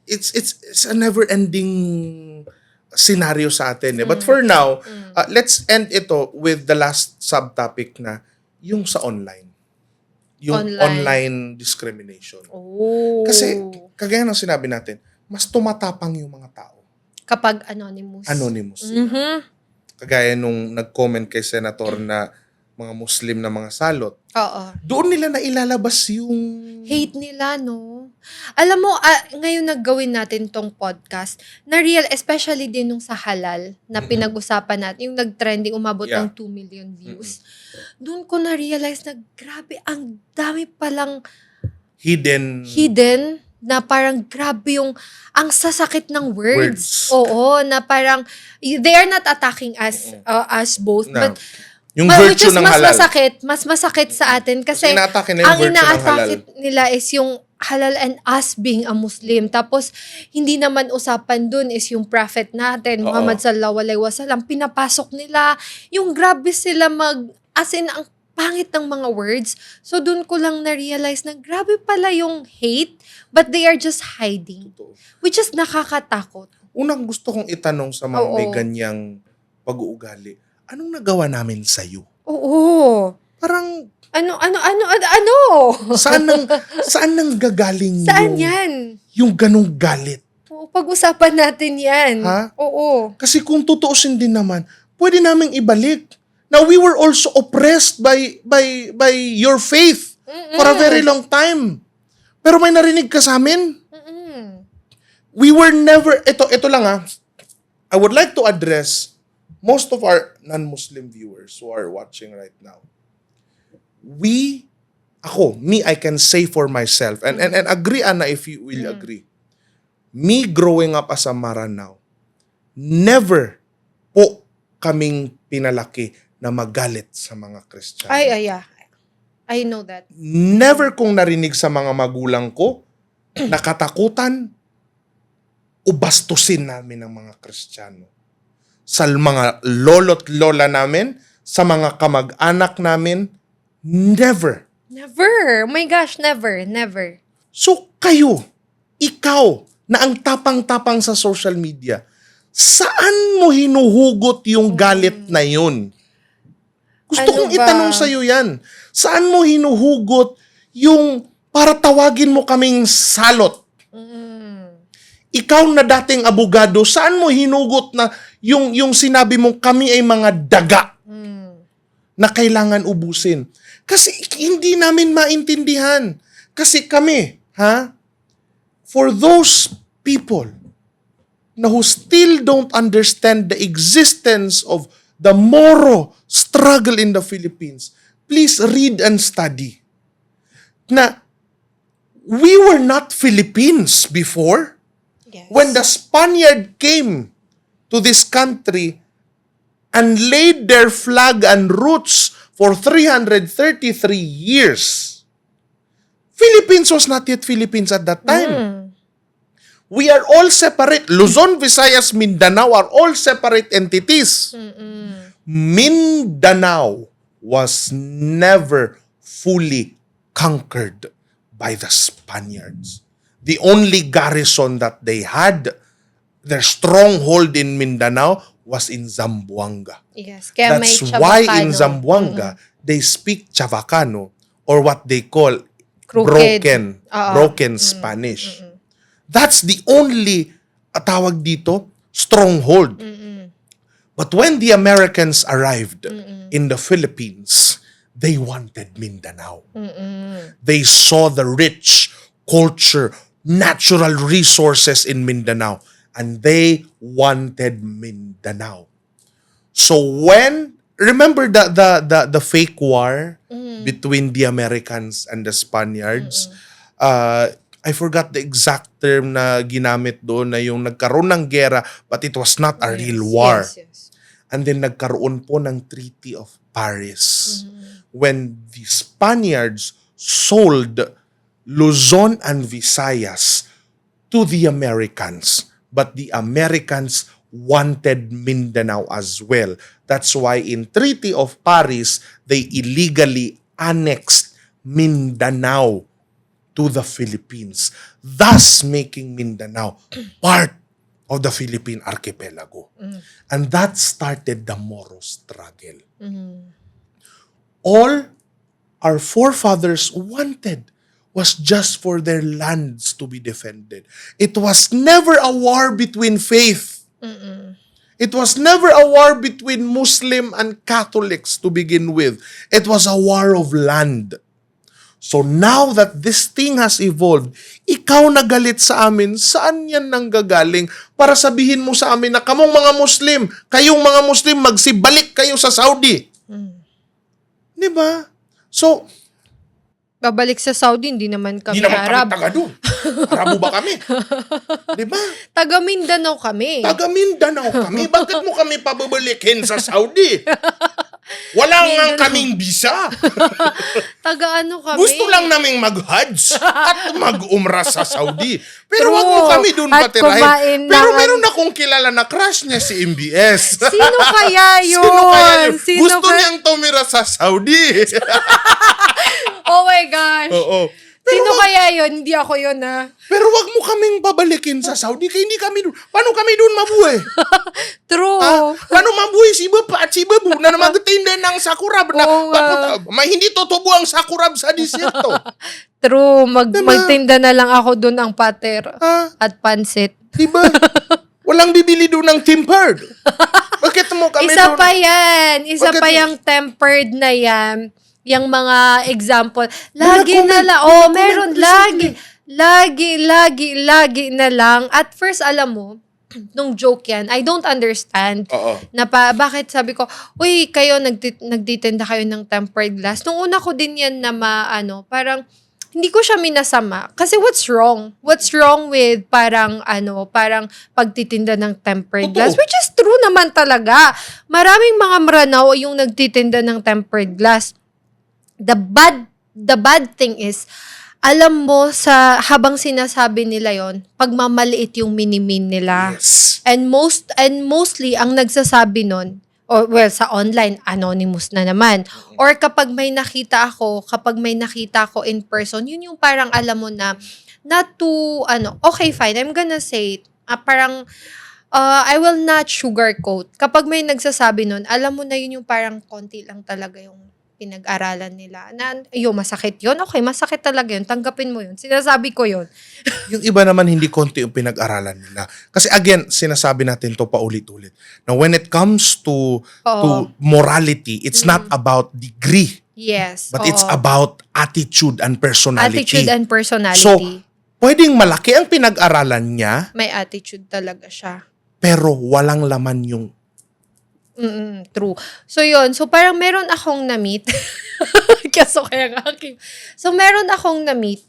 it's a never-ending scenario sa atin. Eh. But for now, let's end ito with the last subtopic na yung sa online. Yung online discrimination. Oh. Kasi, kagaya ng sinabi natin, mas tumatapang yung mga tao. Kapag anonymous. Anonymous. Mhm. Kagaya nung nag-comment kay Senator na mga Muslim na mga salot. Oo. Doon nila na ilalabas yung... Hate nila, no? Alam mo, ngayon naggawin natin tong podcast, especially din nung sa halal, na pinag-usapan natin, yung nag-trending, umabot Yeah. ng 2 million views. Doon ko na-realize na, grabe, ang dami palang hidden na parang grabe yung ang sasakit ng Words. words. Oo, na parang they are not attacking us both, Na, but yung which virtue is ng mas halal. mas masakit sa atin kasi Inaatake na yung ang virtue ng halal. inaatake nila is yung halal and us being a Muslim. Tapos, hindi naman usapan dun is yung prophet natin, Oo. Muhammad sallallahu alaihi wasallam, pinapasok nila, yung grabe sila as in, ang pangit ng mga words. So, dun ko lang na-realize na grabe pala yung hate, but they are just hiding. Totoo. Which is nakakatakot. Unang gusto kong itanong sa mga may Oo. ganyang pag-uugali, anong nagawa namin sa'yo? Oo. Parang, Ano? saan nang gagaling Saan yung, yan? yung ganong galit? Oo, pag-usapan natin yan. Ha? Oo. Kasi kung tutuusin din naman, pwede naming ibalik. Now, we were also oppressed by your faith for a very long time. Pero may narinig ka sa amin. Mm-mm. We were never, ito lang I would like to address most of our non-Muslim viewers who are watching right now. I can say for myself, and agree, Anna, if you will agree. Me growing up as a Maranao, never po kaming pinalaki na magalit sa mga Kristiyano. Yeah. I know that. Never kong narinig sa mga magulang ko na katakutan o bastusin namin ng mga Kristiyano. Sa mga lolo't lola namin, sa mga kamag-anak namin, never. Never. Oh my gosh, never. So ikaw, na ang tapang-tapang sa social media, saan mo hinuhugot yung galit na yun? Gusto Ano kong ba? itanong sa'yo yan. Saan mo hinuhugot yung para tawagin mo kaming salot? Ikaw na dating abogado, saan mo hinugot na yung sinabi mong kami ay mga daga na kailangan ubusin? Kasi hindi namin maintindihan. Kasi kami, for those people na who still don't understand the existence of the Moro struggle in the Philippines, please read and study. Na we were not Philippines before. Yes. When the Spaniard came to this country and laid their flag and roots for 333 years, Philippines was not yet Philippines at that time. We are all separate. Luzon, Visayas, Mindanao are all separate entities. Mindanao was never fully conquered by the Spaniards. The only garrison that they had, their stronghold in Mindanao, was in Zamboanga. Yes. Kaya may That's why in Chavacano. Zamboanga, they speak Chavacano, or what they call Crooked. broken Spanish. That's the only, tawag dito, stronghold. But when the Americans arrived in the Philippines, they wanted Mindanao. They saw the rich culture, natural resources in Mindanao, and they wanted Mindanao. So remember the fake war between the Americans and the Spaniards? I forgot the exact term na ginamit doon, na yung nagkaroon ng gera but it was not a real war. Yes. And then nagkaroon po ng Treaty of Paris when the Spaniards sold Luzon and Visayas to the Americans, but the Americans wanted Mindanao as well. That's why in Treaty of Paris, they illegally annexed Mindanao to the Philippines, thus making Mindanao part of the Philippine archipelago. And that started the Moro struggle. All our forefathers wanted was just for their lands to be defended. It was never a war between faith. It was never a war between Muslim and Catholics to begin with. It was a war of land. So now that this thing has evolved, ikaw nagalit sa amin, saan yan nanggagaling? Para sabihin mo sa amin na kamong mga Muslim, kayong mga Muslim, magsibalik kayo sa Saudi. Diba? So, Babalik sa Saudi, hindi naman kami hindi naman kami Arab. taga doon. Arabo ba kami? Di ba? Taga Mindanao kami. Taga Mindanao kami. Bakit mo kami pababalikin sa Saudi? Wala nga kaming visa. Taga ano kami? Gusto lang naming mag-Hajj at mag-umrah sa Saudi. Pero True. wag mo kami doon At kumain patirahin. Pero ng- meron akong kilala na crush niya si MBS. Sino kaya yun? Sino kaya yun? Sino Gusto ba- niyang tumira sa Saudi. Oh my gosh. Oo. Sino kaya yun? Hindi ako yun, ha? Pero wag mo kaming babalikin sa Saudi kaya hindi kami doon. Paano kami doon mabuhay? True. Paano mabuhay si Bapa at si Babu na magtinda ng sakurab na Oo, may hindi tutubo ang sakurab sa disyerto? True. Diba? Magtinda na lang ako dun ang pater Ha? at pansit. Diba? Walang bibili doon ng tempered. Bakit mo kami Isa doon? pa yan. Isa Bakit- pa yung tempered na yan. Yung mga example. Lagi May na na-comment- lang. may Oh, na-comment meron. recently. Lagi na lang. At first, alam mo, nung joke yan, I don't understand. Oo. Na bakit sabi ko, uy, kayo, nagtitinda kayo ng tempered glass. Nung una ko din yan na parang, hindi ko siya minasama. Kasi what's wrong? What's wrong with parang pagtitinda ng tempered Totoo. glass? Which is true naman talaga. Maraming mga Maranao yung nagtitinda ng tempered glass. The bad thing is, alam mo habang sinasabi nila yon, pagmamaliit yung minimin nila. Yes. And mostly ang nagsasabi nun, or well, sa online, anonymous na naman. Or kapag may nakita ako in person, yun yung parang alam mo na, not to, okay, fine, I'm gonna say it. Parang, I will not sugarcoat. Kapag may nagsasabi nun, alam mo na yun yung parang konti lang talaga yung pinag-aralan nila. Na, masakit yun? Okay, masakit talaga yun. Tanggapin mo yun. Sinasabi ko yun. Yung iba naman hindi konti yung pinag-aralan nila. Kasi again, sinasabi natin to paulit-ulit. Now, when it comes to morality, it's not about degree, Yes. but it's oo. about attitude and personality. Attitude and personality. So, pwedeng malaki ang pinag-aralan niya, May attitude talaga siya. pero walang laman yung True. So, yun. So, parang meron akong na-meet. Kaso kaya nga aking. So, meron akong na-meet.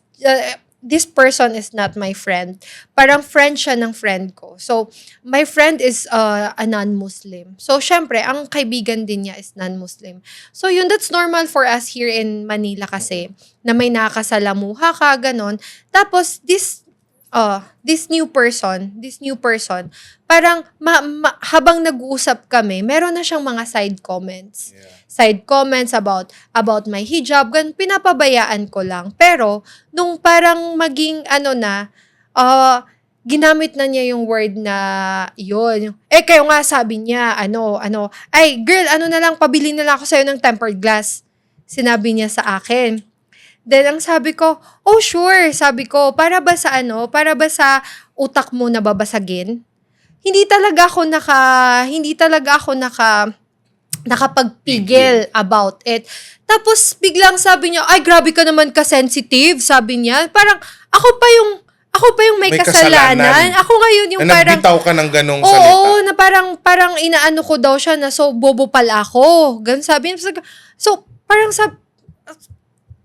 This person is not my friend. Parang friend siya ng friend ko. So, my friend is a non-Muslim. So, syempre, ang kaibigan din niya is non-Muslim. So, yun, that's normal for us here in Manila kasi na may nakasalamuha ka, ganon. Tapos, this new person, parang habang nag-uusap kami, meron na siyang mga side comments. Yeah. Side comments about my hijab, pinapabayaan ko lang. Pero, nung parang maging ginamit na niya yung word na yun. Kayo nga sabi niya, ay girl, na lang, pabili na lang ako sa'yo ng tempered glass. Sinabi niya sa akin. Then, ang sabi ko, oh sure, sabi ko, para ba sa utak mo na babasagin? Hindi talaga ako nakapagpigil about it. Tapos, biglang sabi niya, ay, grabe ka naman ka-sensitive, sabi niya. Parang, ako pa yung may kasalanan. Ako ngayon yung na parang, nagbitaw ka ng ganong salita. oo, na parang inaano ko daw siya na so bobo pala ako. Ganun sabi niya. So, parang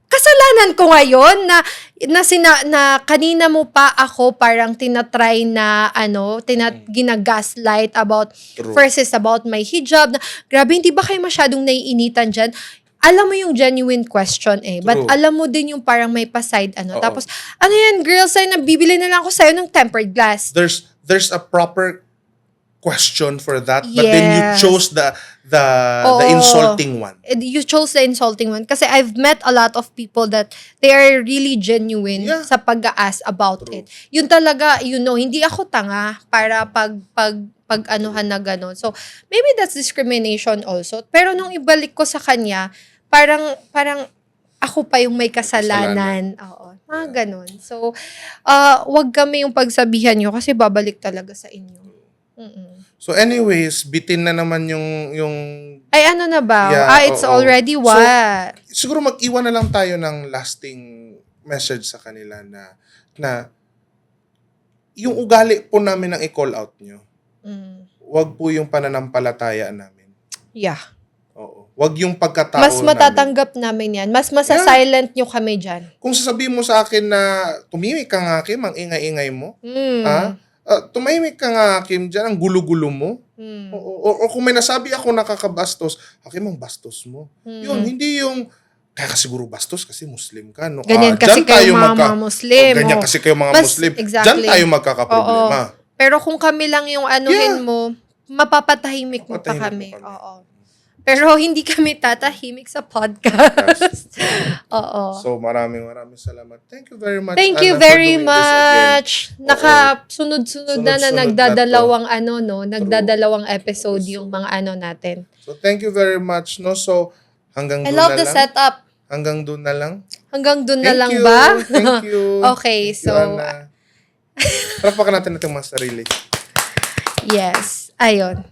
kasalanan ko ngayon na kanina mo pa ako parang tinatry na ginagaslight about True. first is about my hijab na grabe hindi ba kayo masyadong naiinitan dyan? Alam mo yung genuine question but True. alam mo din yung parang may pa-side Oo. tapos yan girls ay nabibili na lang ako sa'yo ng tempered glass. There's a proper question for that, but then you Yes. chose the Oo. insulting one. You chose the insulting one kasi I've met a lot of people that they are really genuine Yeah. sa pag-ask about True. it. Yun talaga, hindi ako tanga para pag-anuhan na gano'n. So, maybe that's discrimination also. Pero nung ibalik ko sa kanya, parang ako pa yung may kasalanan. Oo. Mga gano'n. So, wag kami yung pagsabihan nyo kasi babalik talaga sa inyo. So anyways, bitin na naman yung Ay, ano na ba? Yeah, It's oo. already So, what? siguro mag-iwan na lang tayo ng lasting message sa kanila na yung ugali po namin ang i-call out nyo. Wag po yung pananampalataya namin. Yeah. Oo. Wag yung pagkatao Mas namin. matatanggap namin yan. Mas masa-silent nyo kami dyan. Kung sasabihin mo sa akin na tumimik ka nga, Kim, ang ingay-ingay mo, tumahimik ka nga, Kim, dyan, ang gulo-gulo mo. O kung may nasabi ako nakakabastos, Kim, ang bastos mo. Yun, hindi yung, kaya ka siguro bastos kasi Muslim ka. No? Ganyan kasi kayo mga Muslim. Ganyan kasi kayo mga Muslim. Exactly. Diyan tayo magkakaproblema. Oo. Pero kung kami lang yung anuhin mo, mapapatahimik mo pa kami. Oo. Pero hindi kami tatahimik sa podcast. Oo. So, maraming salamat. Thank you very much, Thank Ana, you for very doing this again. much. Nakasunod-sunod na Sunod-sunod nagdadalawang nagdadalawang episode yung mga natin. So, thank you very much. No? So, hanggang I doon love na the lang. setup. Hanggang doon na lang. Hanggang doon na Thank lang you. ba? Thank you. Okay, Thank you, so Ana. Parapakan natin itong mga sarili. yes. Ayun.